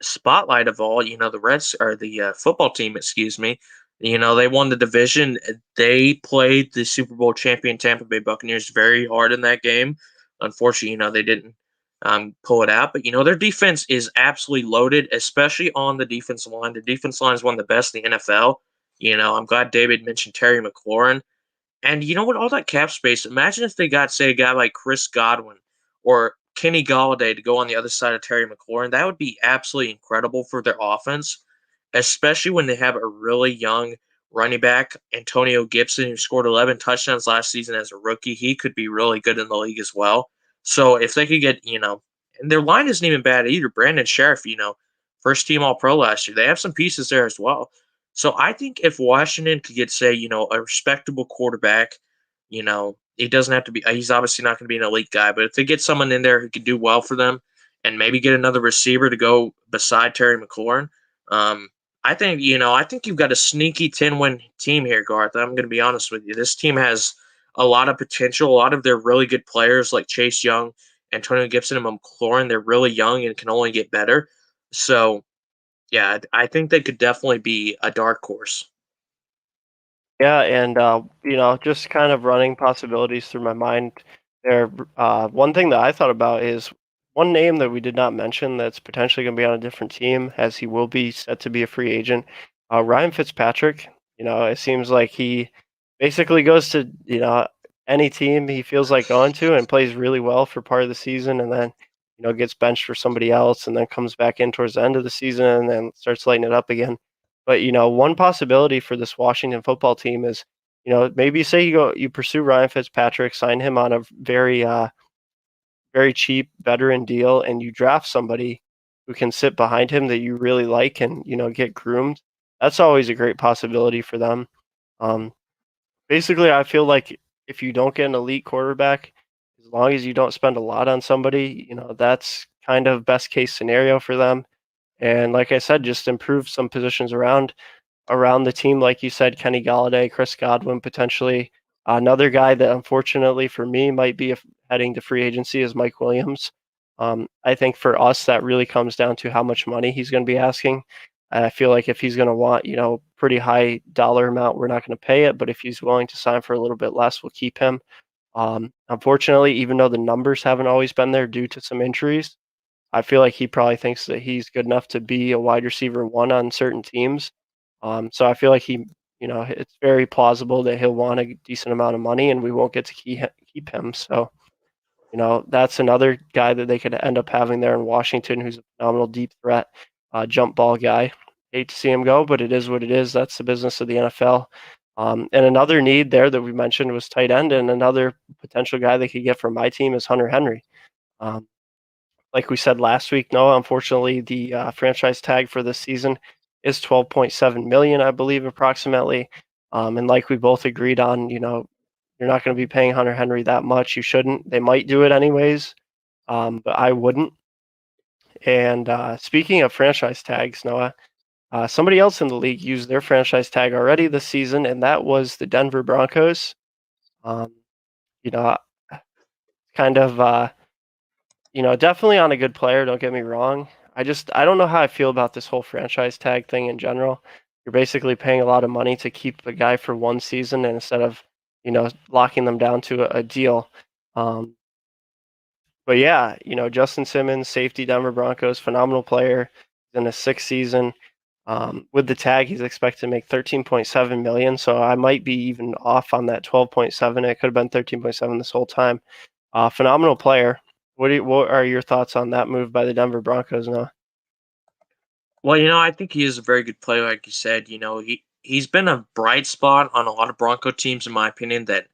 spotlight of all, the Reds or the football team, excuse me, they won the division. They played the Super Bowl champion Tampa Bay Buccaneers very hard in that game. Unfortunately, they didn't pull it out. But their defense is absolutely loaded, especially on the defensive line. The defense line is one of the best in the NFL. I'm glad David mentioned Terry McLaurin. And you know what? All that cap space. Imagine if they got, say, a guy like Chris Godwin or Kenny Galladay to go on the other side of Terry McLaurin. That would be absolutely incredible for their offense, especially when they have a really young running back, Antonio Gibson, who scored 11 touchdowns last season as a rookie. He could be really good in the league as well. So if they could get, and their line isn't even bad either. Brandon Sheriff, first team All Pro last year. They have some pieces there as well. So I think if Washington could get, say, a respectable quarterback, he doesn't have to be, he's obviously not going to be an elite guy, but if they get someone in there who can do well for them and maybe get another receiver to go beside Terry McLaurin, I think you've got a sneaky 10-win team here, Garth. I'm going to be honest with you. This team has a lot of potential. A lot of their really good players like Chase Young, Antonio Gibson, and McLaurin, they're really young and can only get better. So, yeah, I think they could definitely be a dark horse. Yeah, and just kind of running possibilities through my mind there. One thing that I thought about is one name that we did not mention that's potentially going to be on a different team, as he will be set to be a free agent. Ryan Fitzpatrick. It seems like he basically goes to any team he feels like going to and plays really well for part of the season, and then gets benched for somebody else, and then comes back in towards the end of the season and then starts lighting it up again. But one possibility for this Washington football team is, maybe say you pursue Ryan Fitzpatrick, sign him on a very cheap veteran deal, and you draft somebody who can sit behind him that you really like and get groomed. That's always a great possibility for them. Um, Basically, I feel like if you don't get an elite quarterback, as long as you don't spend a lot on somebody, that's kind of best case scenario for them. And like I said, just improve some positions around the team, like you said, Kenny Galladay, Chris Godwin, potentially. Another guy that unfortunately for me might be heading to free agency is Mike Williams. I think for us, that really comes down to how much money he's going to be asking. I feel like if he's going to want, pretty high dollar amount, we're not going to pay it. But if he's willing to sign for a little bit less, we'll keep him. Unfortunately, even though the numbers haven't always been there due to some injuries, I feel like he probably thinks that he's good enough to be a wide receiver one on certain teams. So I feel like it's very plausible that he'll want a decent amount of money, and we won't get to keep him. So, that's another guy that they could end up having there in Washington, who's a phenomenal deep threat, jump ball guy. Hate to see him go, but it is what it is. That's the business of the NFL. And another need there that we mentioned was tight end, and another potential guy they could get from my team is Hunter Henry. Um, like we said last week, no, unfortunately, the franchise tag for this season is 12.7 million, I believe, approximately. And like we both agreed on, you're not going to be paying Hunter Henry that much. You shouldn't. They might do it anyways, but I wouldn't. And speaking of franchise tags, Noah, somebody else in the league used their franchise tag already this season, and that was the Denver Broncos. Um, you know, kind of. Definitely on a good player, don't get me wrong. I don't know how I feel about this whole franchise tag thing in general. you're basically paying a lot of money to keep a guy for one season, and instead of locking them down to a deal. Um, but yeah, Justin Simmons, safety, Denver Broncos, phenomenal player. He's in his sixth season. With the tag, he's expected to make 13.7 million. So I might be even off on that 12.7. It could have been 13.7 this whole time. Phenomenal player. What are your thoughts on that move by the Denver Broncos now? Well, I think he is a very good player, like you said. He's been a bright spot on a lot of Bronco teams, in my opinion, that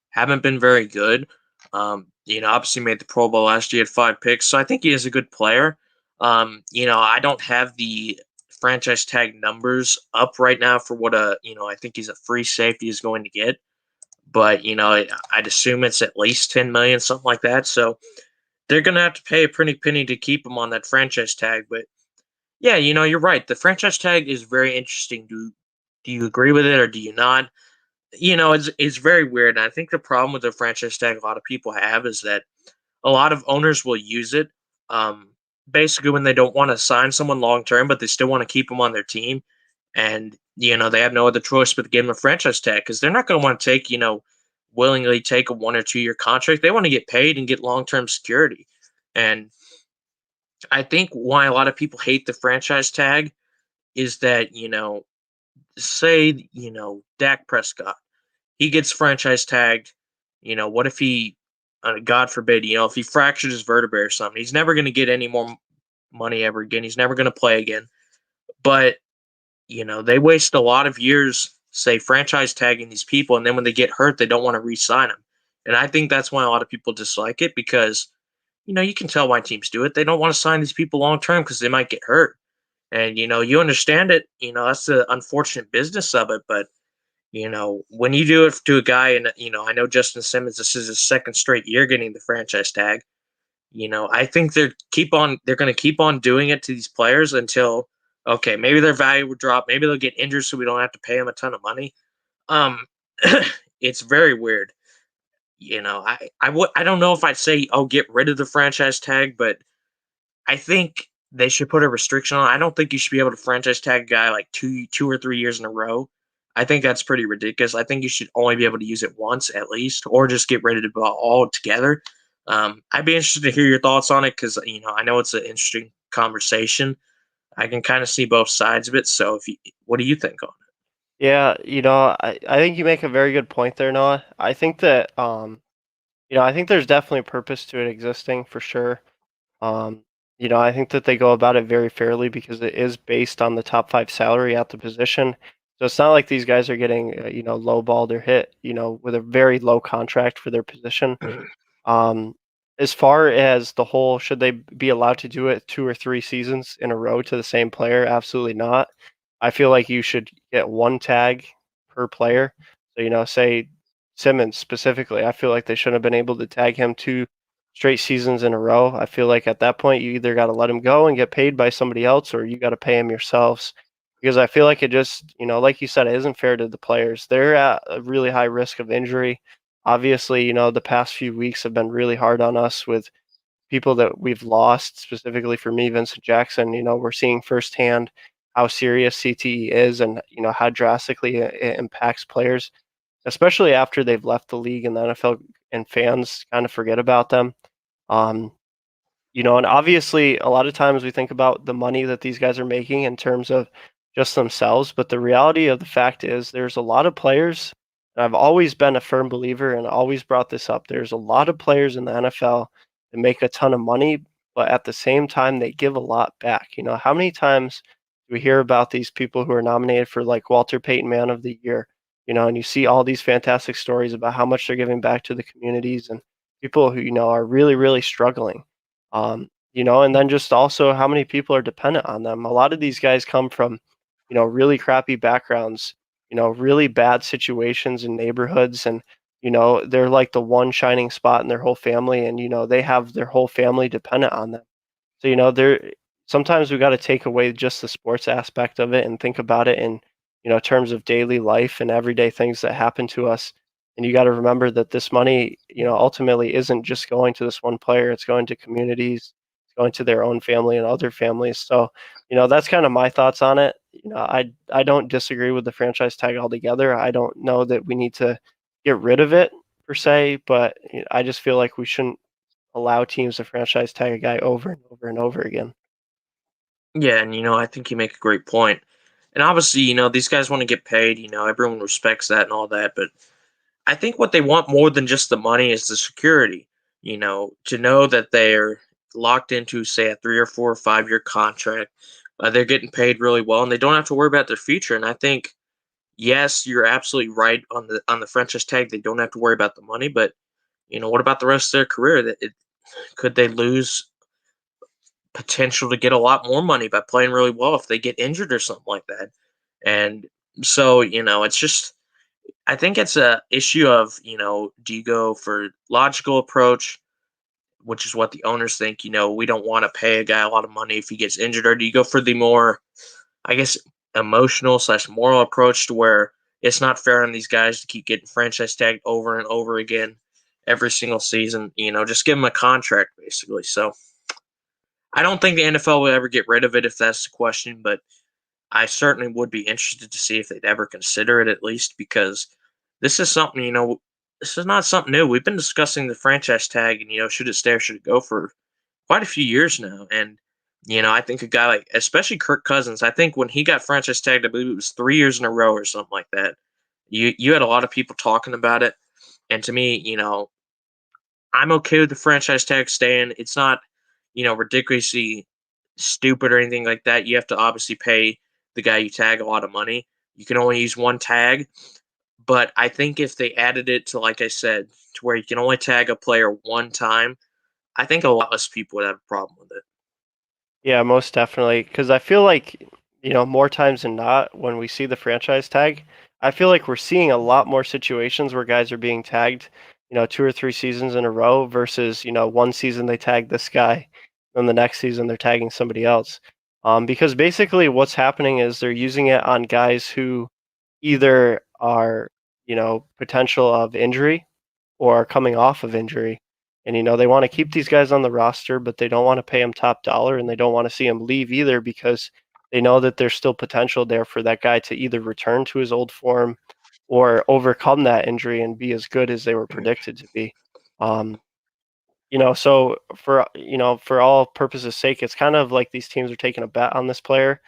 haven't been very good. Obviously made the Pro Bowl last year at 5 picks, so I think he is a good player. I don't have the franchise tag numbers up right now for what I think he's a free safety is going to get, but I'd assume it's at least 10 million, something like that. So they're gonna have to pay a pretty penny to keep him on that franchise tag, but yeah, you're right. The franchise tag is very interesting. Do you agree with it or do you not? It's very weird. And I think the problem with the franchise tag a lot of people have is that a lot of owners will use it um, basically when they don't want to sign someone long term, but they still want to keep them on their team. And, they have no other choice but to give them a franchise tag because they're not going to want to willingly take a 1 or 2 year contract. They want to get paid and get long term security. And I think why a lot of people hate the franchise tag is that, say, Dak Prescott, he gets franchise tagged. What if he, God forbid, if he fractured his vertebrae or something, he's never going to get any more money ever again. He's never going to play again. But, they waste a lot of years, say, franchise tagging these people. And then when they get hurt, they don't want to re sign them. And I think that's why a lot of people dislike it because, you can tell why teams do it. They don't want to sign these people long term because they might get hurt. And, you understand it. That's the unfortunate business of it. But, when you do it to a guy, and, I know Justin Simmons, this is his second straight year getting the franchise tag. I think they're going to keep on doing it to these players until, okay, maybe their value will drop. Maybe they'll get injured so we don't have to pay them a ton of money. Um, it's very weird. I don't know if I'd say, oh, get rid of the franchise tag, but I think they should put a restriction on. I don't think you should be able to franchise tag a guy like two or 3 years in a row. I think that's pretty ridiculous. I think you should only be able to use it once at least, or just get rid of it altogether. I'd be interested to hear your thoughts on it because I know it's an interesting conversation. I can kind of see both sides of it. So, what do you think on it? Yeah, I think you make a very good point there, Noah. I think that I think there's definitely a purpose to it existing for sure. Um, I think that they go about it very fairly because it is based on the top five salary at the position. So it's not like these guys are getting lowballed or hit, with a very low contract for their position. Um, as far as the whole, should they be allowed to do it 2 or 3 seasons in a row to the same player? Absolutely not. I feel like you should get one tag per player. So, say Simmons specifically, I feel like they shouldn't have been able to tag him 2 straight seasons in a row. I feel like at that point, you either got to let him go and get paid by somebody else, or you got to pay him yourselves. Because I feel like it just, like you said, it isn't fair to the players. They're at a really high risk of injury. Obviously, the past few weeks have been really hard on us with people that we've lost, specifically for me, Vincent Jackson. We're seeing firsthand how serious CTE is and, how drastically it impacts players, especially after they've left the league and the NFL and fans kind of forget about them. Um, and obviously, a lot of times we think about the money that these guys are making in terms of just themselves, but the reality of the fact is there's a lot of players, and I've always been a firm believer and always brought this up. There's a lot of players in the NFL that make a ton of money, but at the same time, they give a lot back. How many times do we hear about these people who are nominated for like Walter Payton Man of the Year? And you see all these fantastic stories about how much they're giving back to the communities and people who, are really, really struggling. And then just also how many people are dependent on them. A lot of these guys come from, really crappy backgrounds, really bad situations in neighborhoods, and they're like the one shining spot in their whole family, and they have their whole family dependent on them. So they're sometimes we got to take away just the sports aspect of it and think about it in terms of daily life and everyday things that happen to us. And you got to remember that this money, ultimately isn't just going to this one player. It's going to communities, going to their own family and other families. So, that's kind of my thoughts on it. I don't disagree with the franchise tag altogether. I don't know that we need to get rid of it per se, but I just feel like we shouldn't allow teams to franchise tag a guy over and over and over again. Yeah, and I think you make a great point. And obviously, these guys want to get paid. Everyone respects that and all that. But I think what they want more than just the money is the security. To know that they're locked into, say, a 3 or 4 or 5 year contract. They're getting paid really well, and they don't have to worry about their future. And I think, yes, you're absolutely right on the franchise tag. They don't have to worry about the money, but what about the rest of their career? Could they lose potential to get a lot more money by playing really well if they get injured or something like that? And so, it's just I think it's a issue of, do you go for logical approach, which is what the owners think, we don't want to pay a guy a lot of money if he gets injured, or do you go for the more, I guess, emotional slash moral approach to where it's not fair on these guys to keep getting franchise tagged over and over again every single season, just give them a contract basically. So I don't think the NFL will ever get rid of it if that's the question, but I certainly would be interested to see if they'd ever consider it at least because this is something, this is not something new. We've been discussing the franchise tag and, should it stay or should it go for quite a few years now. And, I think a guy like, especially Kirk Cousins, I think when he got franchise tagged, I believe it was 3 years in a row or something like that. You had a lot of people talking about it. And to me, I'm okay with the franchise tag staying. It's not, ridiculously stupid or anything like that. You have to obviously pay the guy you tag a lot of money. You can only use one tag. But I think if they added it to, like I said, to where you can only tag a player one time, I think a lot less people would have a problem with it. Yeah, most definitely. Because I feel like, more times than not, when we see the franchise tag, I feel like we're seeing a lot more situations where guys are being tagged, 2 or 3 seasons in a row versus, one season they tag this guy, then the next season they're tagging somebody else. Because basically what's happening is they're using it on guys who either are, potential of injury or are coming off of injury. And, they want to keep these guys on the roster, but they don't want to pay them top dollar and they don't want to see them leave either because they know that there's still potential there for that guy to either return to his old form or overcome that injury and be as good as they were predicted to be. Um, so for all purposes sake, it's kind of like these teams are taking a bet on this player.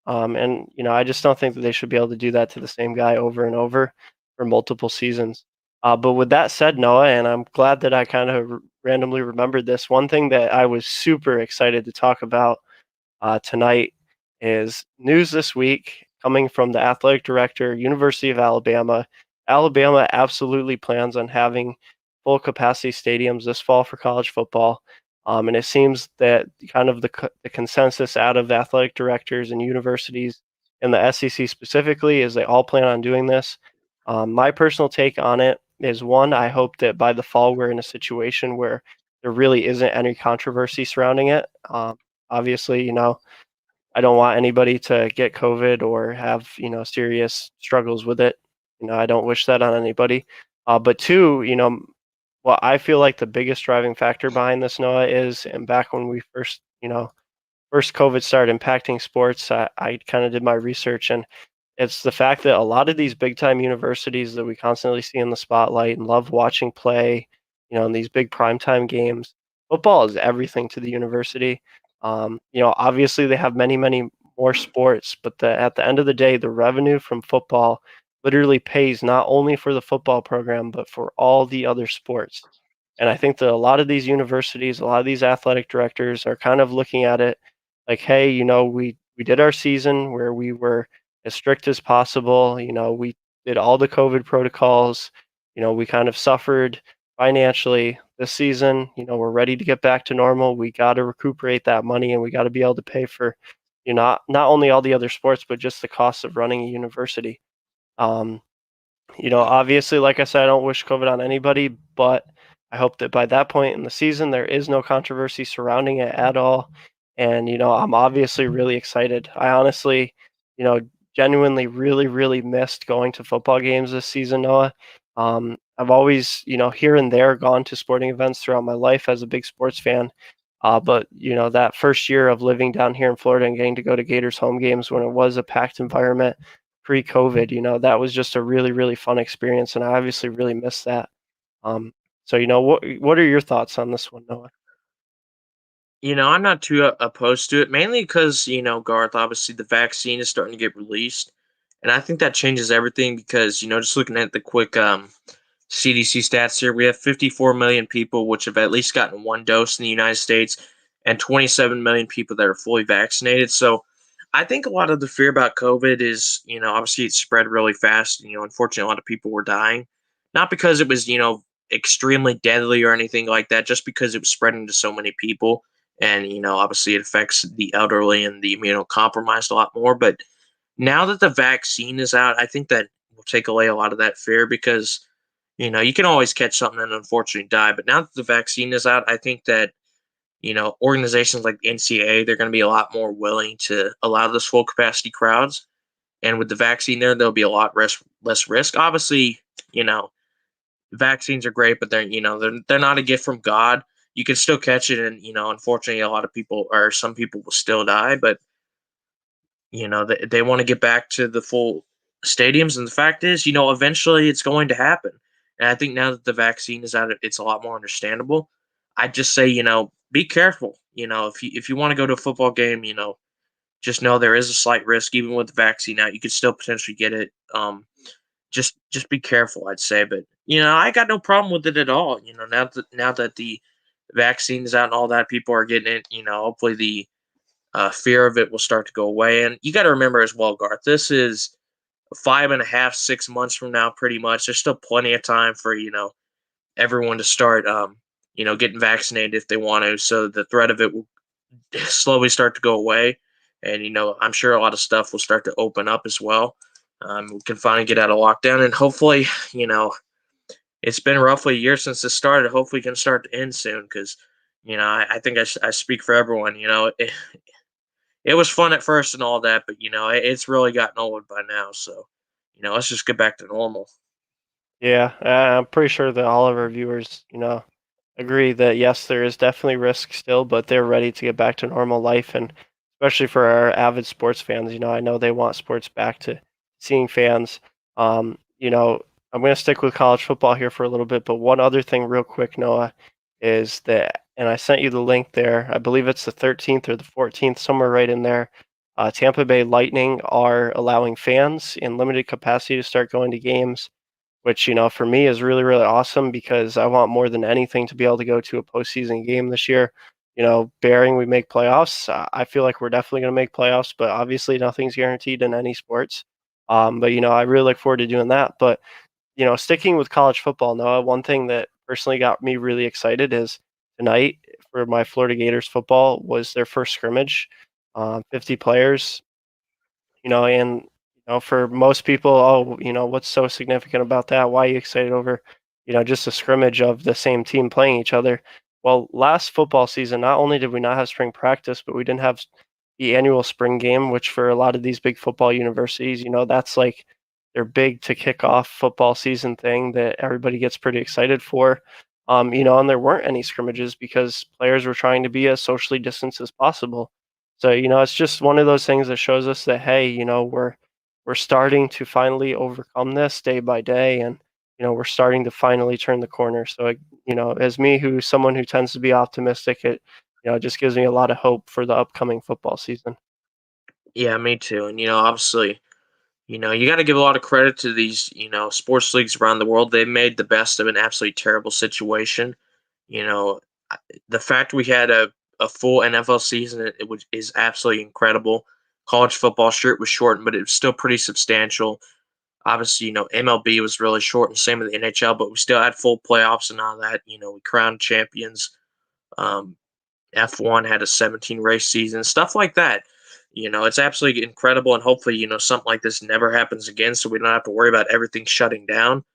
And I just don't think that they should be able to do that to the same guy over and over for multiple seasons. But with that said, Noah, and I'm glad that I kind of randomly remembered this. One thing that I was super excited to talk about tonight is news this week coming from the athletic director, University of Alabama. Alabama absolutely plans on having full capacity stadiums this fall for college football. And it seems that kind of the consensus out of athletic directors and universities and the SEC specifically is they all plan on doing this. My personal take on it is one, I hope that by the fall we're in a situation where there really isn't any controversy surrounding it. Obviously, I don't want anybody to get COVID or have, serious struggles with it. I don't wish that on anybody. But two, what I feel like the biggest driving factor behind this, Noah, is, and back when we first COVID started impacting sports, I kind of did my research, and it's the fact that a lot of these big time universities that we constantly see in the spotlight and love watching play, in these big primetime games, football is everything to the university. Obviously they have many, many more sports, but at the end of the day, the revenue from football literally pays not only for the football program, but for all the other sports. And I think that a lot of these universities, a lot of these athletic directors are kind of looking at it like, hey, we did our season where we were as strict as possible. We did all the COVID protocols. We kind of suffered financially this season. We're ready to get back to normal. We got to recuperate that money and we got to be able to pay for, not only all the other sports, but just the cost of running a university. Um, Obviously, like I said, I don't wish COVID on anybody, but I hope that by that point in the season, there is no controversy surrounding it at all. And, I'm obviously really excited. I honestly, genuinely really, really missed going to football games this season, Noah. I've always, here and there gone to sporting events throughout my life as a big sports fan. But that first year of living down here in Florida and getting to go to Gators home games when it was a packed environment pre-COVID, that was just a really, really fun experience, and I obviously really miss that. Um, so what are your thoughts on this one, Noah? I'm not too opposed to it, mainly because, Garth, obviously the vaccine is starting to get released. And I think that changes everything because, just looking at the quick CDC stats here, we have 54 million people which have at least gotten one dose in the United States and 27 million people that are fully vaccinated. So I think a lot of the fear about COVID is, obviously it spread really fast. Unfortunately, a lot of people were dying, not because it was, extremely deadly or anything like that, just because it was spreading to so many people. And, obviously it affects the elderly and the immunocompromised a lot more. But now that the vaccine is out, I think that will take away a lot of that fear because, you can always catch something and unfortunately die. But now that the vaccine is out, I think that, organizations like the NCAA, they're going to be a lot more willing to allow this full capacity crowds. And with the vaccine there, there'll be a lot less risk. Obviously, vaccines are great, but they're not a gift from God. You can still catch it, and unfortunately, a lot of people or some people will still die. But they want to get back to the full stadiums, and the fact is, eventually it's going to happen. And I think now that the vaccine is out, it's a lot more understandable. I just say, be careful. If you want to go to a football game, just know there is a slight risk, even with the vaccine out. You could still potentially get it. Just be careful, I'd say. But I got no problem with it at all. Now that the vaccine is out and all that, people are getting it. Hopefully the fear of it will start to go away. And you got to remember as well, Garth, this is 5.5, 6 months from now, pretty much. There's still plenty of time for everyone to start getting vaccinated if they want to. So the threat of it will slowly start to go away. And I'm sure a lot of stuff will start to open up as well. We can finally get out of lockdown, and hopefully, it's been roughly a year since this started. Hopefully, it can start to end soon because, I think I speak for everyone. It was fun at first and all that, but it's really gotten old by now. So, let's just get back to normal. Yeah, I'm pretty sure that all of our viewers, agree that yes, there is definitely risk still, but they're ready to get back to normal life, and especially for our avid sports fans, I know they want sports back to seeing fans. I'm going to stick with college football here for a little bit, but one other thing, real quick, Noah, is that, and I sent you the link there. I believe it's the 13th or the 14th, somewhere right in there. Tampa Bay Lightning are allowing fans in limited capacity to start going to games, which, for me is really, really awesome because I want more than anything to be able to go to a postseason game this year. Bearing we make playoffs, I feel like we're definitely going to make playoffs, but obviously nothing's guaranteed in any sports. But, I really look forward to doing that. But, sticking with college football, Noah, one thing that personally got me really excited is tonight for my Florida Gators football was their first scrimmage, 50 players, and for most people, oh, what's so significant about that? Why are you excited over, just a scrimmage of the same team playing each other? Well, last football season, not only did we not have spring practice, but we didn't have the annual spring game, which for a lot of these big football universities, that's like their big to kick off football season thing that everybody gets pretty excited for. And there weren't any scrimmages because players were trying to be as socially distanced as possible. So, it's just one of those things that shows us that, hey, we're starting to finally overcome this day by day, and we're starting to finally turn the corner. So, as me, who's someone who tends to be optimistic, it just gives me a lot of hope for the upcoming football season. Yeah, me too. And obviously, you got to give a lot of credit to these, sports leagues around the world. They made the best of an absolutely terrible situation. You know, the fact we had a full NFL season, is absolutely incredible. College football, sure, it was shortened, but it was still pretty substantial. Obviously, MLB was really short, and same with the NHL, but we still had full playoffs and all that. We crowned champions. Um, F1 had a 17 race season, stuff like that. It's absolutely incredible, and hopefully, something like this never happens again, so we don't have to worry about everything shutting down.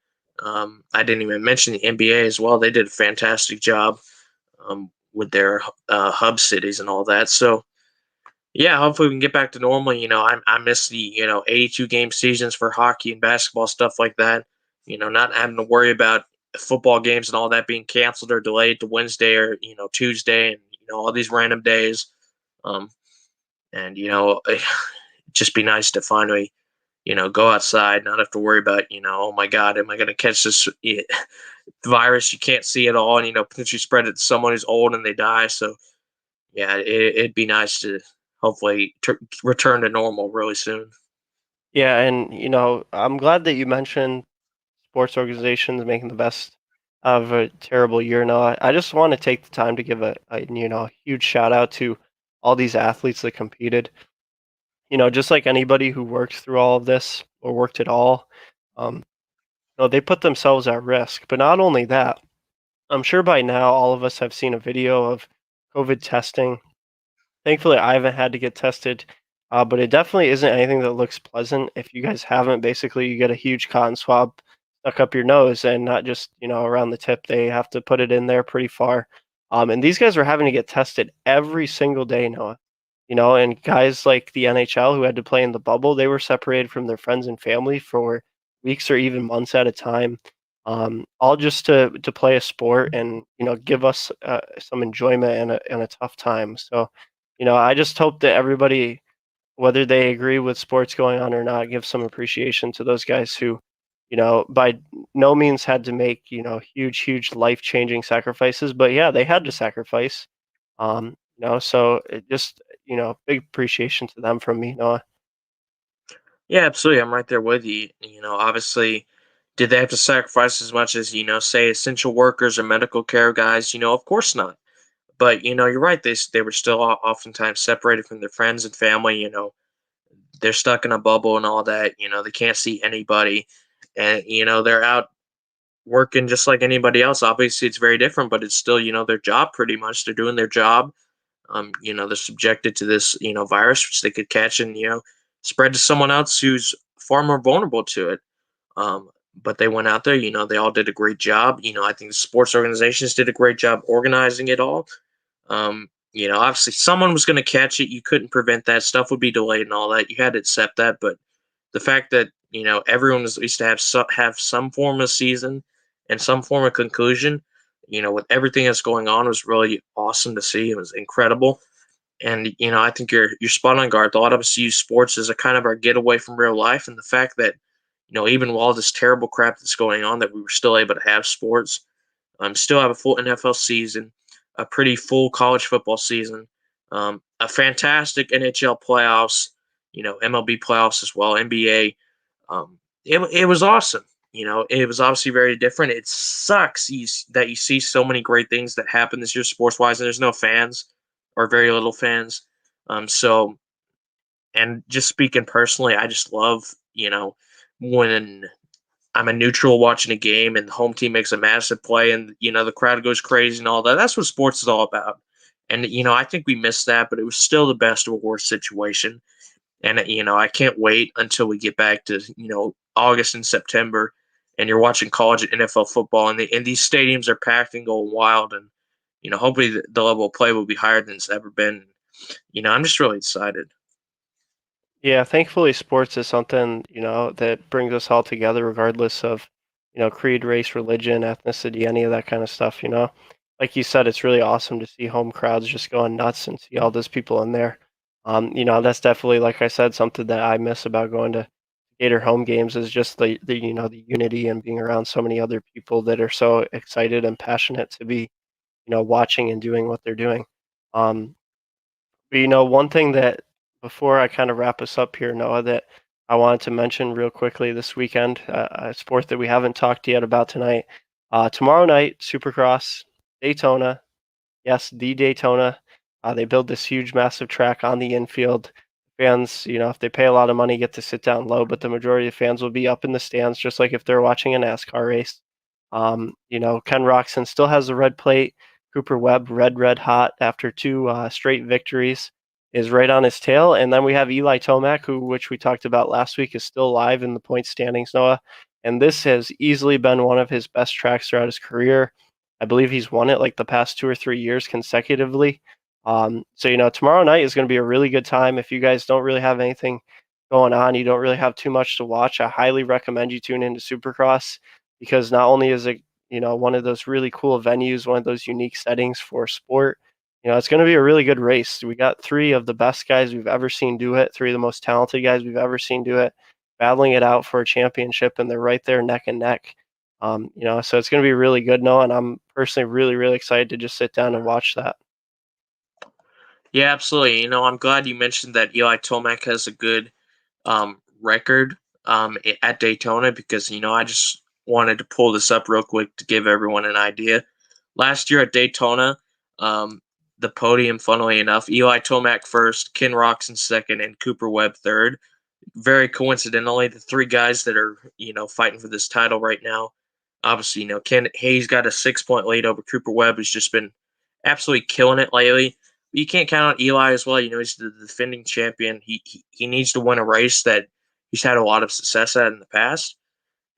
I didn't even mention the NBA as well. They did a fantastic job with their hub cities and all that. So, yeah, hopefully we can get back to normal. I miss the 82 game seasons for hockey and basketball, stuff like that. Not having to worry about football games and all that being canceled or delayed to Wednesday or Tuesday, and all these random days. Um, and just be nice to finally, go outside, not have to worry about, oh my God, am I going to catch this virus you can't see at all, and potentially spread it to someone who's old and they die. So yeah, it'd be nice to hopefully return to normal really soon. Yeah, and I'm glad that you mentioned sports organizations making the best of a terrible year. Now, I just want to take the time to give a huge shout out to all these athletes that competed. Just like anybody who worked through all of this or worked at all, um, they put themselves at risk. But not only that, I'm sure by now all of us have seen a video of COVID testing. Thankfully, I haven't had to get tested, but it definitely isn't anything that looks pleasant. If you guys haven't, basically, you get a huge cotton swab stuck up your nose, and not just around the tip. They have to put it in there pretty far. And these guys were having to get tested every single day, Noah. And guys like the NHL who had to play in the bubble, they were separated from their friends and family for weeks or even months at a time, all just to play a sport and give us some enjoyment and a tough time. So I just hope that everybody, whether they agree with sports going on or not, give some appreciation to those guys who, by no means had to make, huge, huge life changing sacrifices. But yeah, they had to sacrifice. So it just, big appreciation to them from me, Noah. Yeah, absolutely. I'm right there with you. Obviously, did they have to sacrifice as much as, say essential workers or medical care guys? Of course not. But you're right. They were still oftentimes separated from their friends and family. They're stuck in a bubble and all that. They can't see anybody, and they're out working just like anybody else. Obviously, it's very different, but it's still their job pretty much. They're doing their job. They're subjected to this virus which they could catch and spread to someone else who's far more vulnerable to it. Um, but they went out there. They all did a great job. I think the sports organizations did a great job organizing it all. Obviously someone was going to catch it. You couldn't prevent that. Stuff would be delayed and all that. You had to accept that. But the fact that everyone was at least to have some form of season and some form of conclusion, with everything that's going on, was really awesome to see. It was incredible. And I think you're spot on, Garth. A lot of us use sports as a kind of our getaway from real life, and the fact that even while this terrible crap that's going on, that we were still able to have sports, still have a full NFL season, a pretty full college football season, a fantastic NHL playoffs, MLB playoffs as well, NBA. It was awesome. It was obviously very different. It sucks that you see so many great things that happen this year sports wise, and there's no fans or very little fans. So, and just speaking personally, I just love, when I'm a neutral watching a game and the home team makes a massive play and the crowd goes crazy and all that. That's what sports is all about. And I think we missed that, but it was still the best of a worst situation. And I can't wait until we get back to August and September, and you're watching college and NFL football, and these stadiums are packed and going wild, and hopefully the level of play will be higher than it's ever been. I'm just really excited. Yeah, thankfully, sports is something, that brings us all together regardless of, creed, race, religion, ethnicity, any of that kind of stuff. Like you said, it's really awesome to see home crowds just going nuts and see all those people in there. That's definitely, like I said, something that I miss about going to Gator home games is just the unity and being around so many other people that are so excited and passionate to be, watching and doing what they're doing. Um, but, one thing that before I kind of wrap us up here, Noah, that I wanted to mention real quickly this weekend, a sport that we haven't talked yet about tonight. Tomorrow night, Supercross, Daytona. Yes, the Daytona. They build this huge, massive track on the infield. Fans, if they pay a lot of money, get to sit down low, but the majority of fans will be up in the stands, just like if they're watching a NASCAR race. Ken Roxon still has the red plate. Cooper Webb, red hot after two straight victories, is right on his tail. And then we have Eli Tomac, which we talked about last week, is still alive in the point standings, Noah. And this has easily been one of his best tracks throughout his career. I believe he's won it like the past 2 or 3 years consecutively. So tomorrow night is going to be a really good time. If you guys don't really have anything going on, you don't really have too much to watch, I highly recommend you tune into Supercross, because not only is it one of those really cool venues, one of those unique settings for sport. it's going to be a really good race. We got three of the best guys we've ever seen do it, three of the most talented guys we've ever seen do it, battling it out for a championship, and they're right there neck and neck. So it's going to be really good, Noah, and I'm personally really, really excited to just sit down and watch that. Yeah, absolutely. I'm glad you mentioned that Eli Tomac has a good record at Daytona because I just wanted to pull this up real quick to give everyone an idea. Last year at Daytona, um, the podium, funnily enough, Eli Tomac first, Ken Roczen second, and Cooper Webb third. Very coincidentally, the three guys that are fighting for this title right now. Obviously, Ken Hayes got a 6 point lead over Cooper Webb, who's just been absolutely killing it lately. But you can't count on Eli as well. He's the defending champion. He needs to win a race that he's had a lot of success at in the past.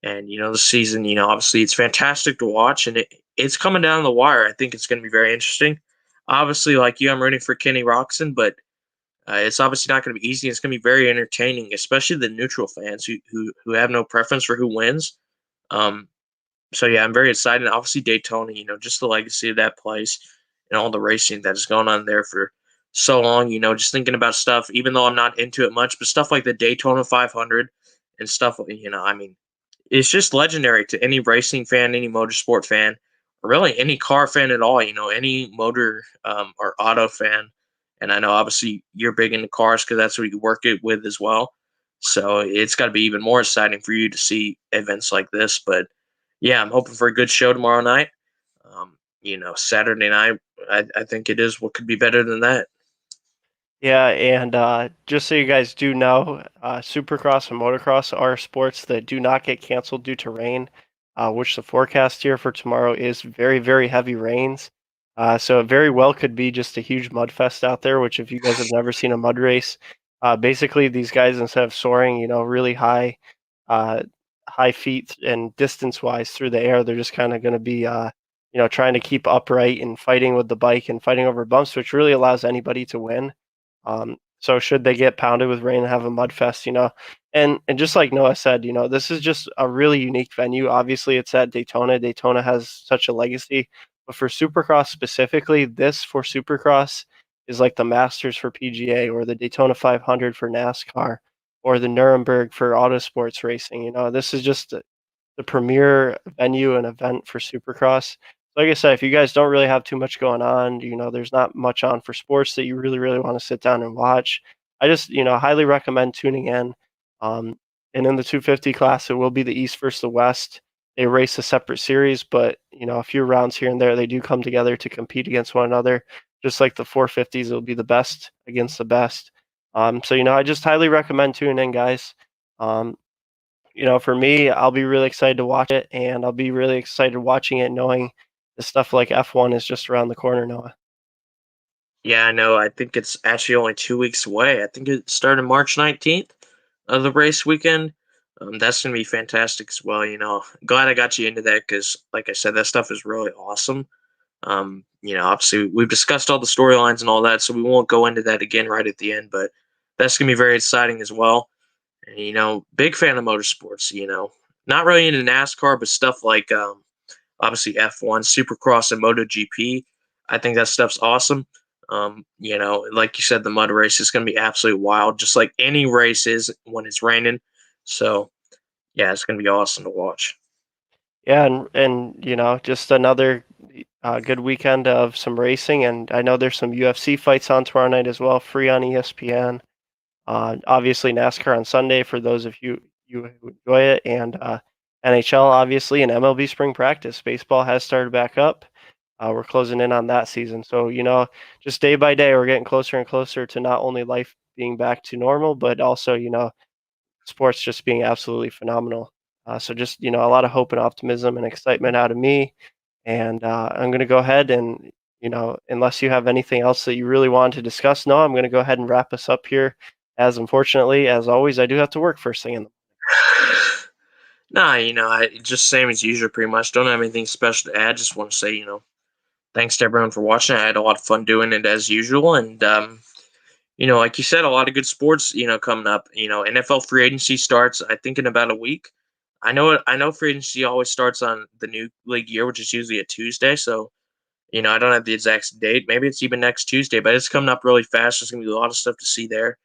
And this season, obviously it's fantastic to watch, and it's coming down the wire. I think it's going to be very interesting. Obviously, like you, I'm rooting for Kenny Roczen, but it's obviously not going to be easy. It's going to be very entertaining, especially the neutral fans who have no preference for who wins. Um, so yeah, I'm very excited. Obviously Daytona, just the legacy of that place and all the racing that has gone on there for so long. Just thinking about stuff, even though I'm not into it much, but stuff like the Daytona 500 and stuff. I mean, it's just legendary to any racing fan, any motorsport fan, or really any car fan at all. Any motor or auto fan. And I know obviously you're big into cars because that's what you work it with as well. So it's got to be even more exciting for you to see events like this. But yeah, I'm hoping for a good show tomorrow night. Saturday night, I think it is what could be better than that. Yeah, and just so you guys do know, Supercross and motocross are sports that do not get canceled due to rain, which the forecast here for tomorrow is very, very heavy rains. So it very well could be just a huge mud fest out there, which if you guys have never seen a mud race, basically these guys, instead of soaring, really uh, high feet and distance-wise through the air, they're just kind of going to be, trying to keep upright and fighting with the bike and fighting over bumps, which really allows anybody to win. So should they get pounded with rain and have a mud fest, and just like Noah said, this is just a really unique venue. Obviously, it's at Daytona. Daytona has such a legacy, but for Supercross specifically, this for Supercross is like the Masters for PGA or the Daytona 500 for NASCAR or the Nuremberg for autosports racing. This is just the premier venue and event for Supercross. Like I said, if you guys don't really have too much going on, there's not much on for sports that you really, really want to sit down and watch. I just, highly recommend tuning in. And in the 250 class, it will be the East versus the West. They race a separate series, but a few rounds here and there, they do come together to compete against one another. Just like the 450s, it'll be the best against the best. So I just highly recommend tuning in, guys. For me, I'll be really excited to watch it, and I'll be really excited watching it knowing the stuff like F1 is just around the corner, Noah. Yeah, I know. I think it's actually only 2 weeks away. I think it started March 19th of the race weekend. That's going to be fantastic as well. Glad I got you into that because, like I said, that stuff is really awesome. Obviously, we've discussed all the storylines and all that, so we won't go into that again right at the end, but that's going to be very exciting as well. And, big fan of motorsports, not really into NASCAR, but stuff like obviously F1, Supercross, and MotoGP. I think that stuff's awesome. Like you said, the mud race is going to be absolutely wild, just like any race is when it's raining. So, yeah, it's going to be awesome to watch. Yeah, and just another good weekend of some racing, and I know there's some UFC fights on tomorrow night as well, free on ESPN. Obviously, NASCAR on Sunday for those of you who enjoy it, and NHL obviously, and MLB spring practice. Baseball has started back up. We're closing in on that season, so just day by day, we're getting closer and closer to not only life being back to normal, but also sports just being absolutely phenomenal. So just a lot of hope and optimism and excitement out of me, and I'm going to go ahead and unless you have anything else that you really want to discuss, no, I'm going to go ahead and wrap us up here. As unfortunately, as always, I do have to work first thing in the Nah, I just same as usual, pretty much. Don't have anything special to add. Just want to say, thanks to everyone for watching. I had a lot of fun doing it as usual, and like you said, a lot of good sports, coming up. NFL free agency starts, I think, in about a week. I know free agency always starts on the new league year, which is usually a Tuesday. So, I don't have the exact date. Maybe it's even next Tuesday, but it's coming up really fast. There's going to be a lot of stuff to see there.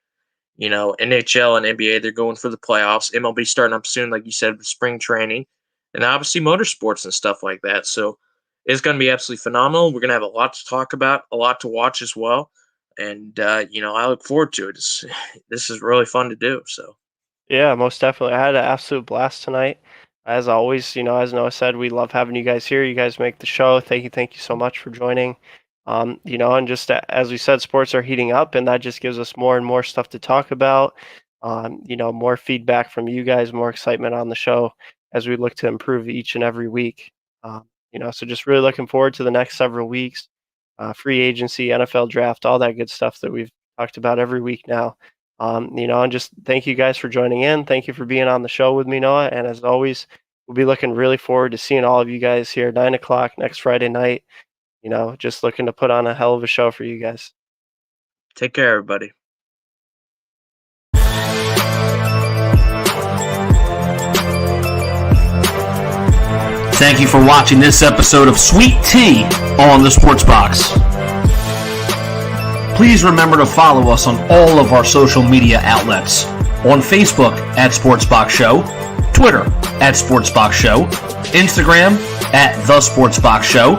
NHL and NBA, they're going for the playoffs. MLB starting up soon, like you said, with spring training. And obviously motorsports and stuff like that. So it's going to be absolutely phenomenal. We're going to have a lot to talk about, a lot to watch as well. And, I look forward to it. This is really fun to do. So, Yeah, most definitely. I had an absolute blast tonight. As always, as Noah said, we love having you guys here. You guys make the show. Thank you so much for joining. And just as we said, sports are heating up, and that just gives us more and more stuff to talk about. More feedback from you guys, more excitement on the show as we look to improve each and every week. So just really looking forward to the next several weeks. Free agency, NFL draft, all that good stuff that we've talked about every week now. And just thank you guys for joining in. Thank you for being on the show with me, Noah. And as always, we'll be looking really forward to seeing all of you guys here 9 o'clock next Friday night. Just looking to put on a hell of a show for you guys. take care, everybody. Thank you for watching this episode of Sweet Tea on the Sports Box. Please remember to follow us on all of our social media outlets. On Facebook at Sportsbox Show, Twitter at Sportsbox Show, Instagram at The Sportsbox Show.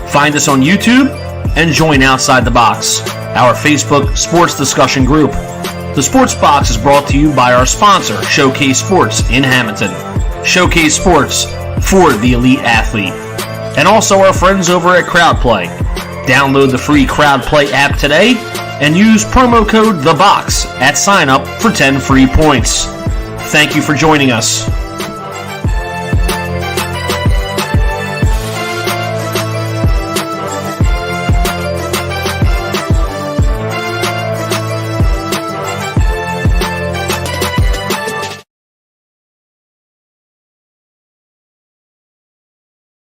Find us on YouTube and join Outside the Box, our Facebook sports discussion group. The Sports Box is brought to you by our sponsor, Showcase Sports in Hamilton. Showcase Sports for the elite athlete. And also our friends over at CrowdPlay. Download the free CrowdPlay app today and use promo code THEBOX at sign up for 10 free points. Thank you for joining us.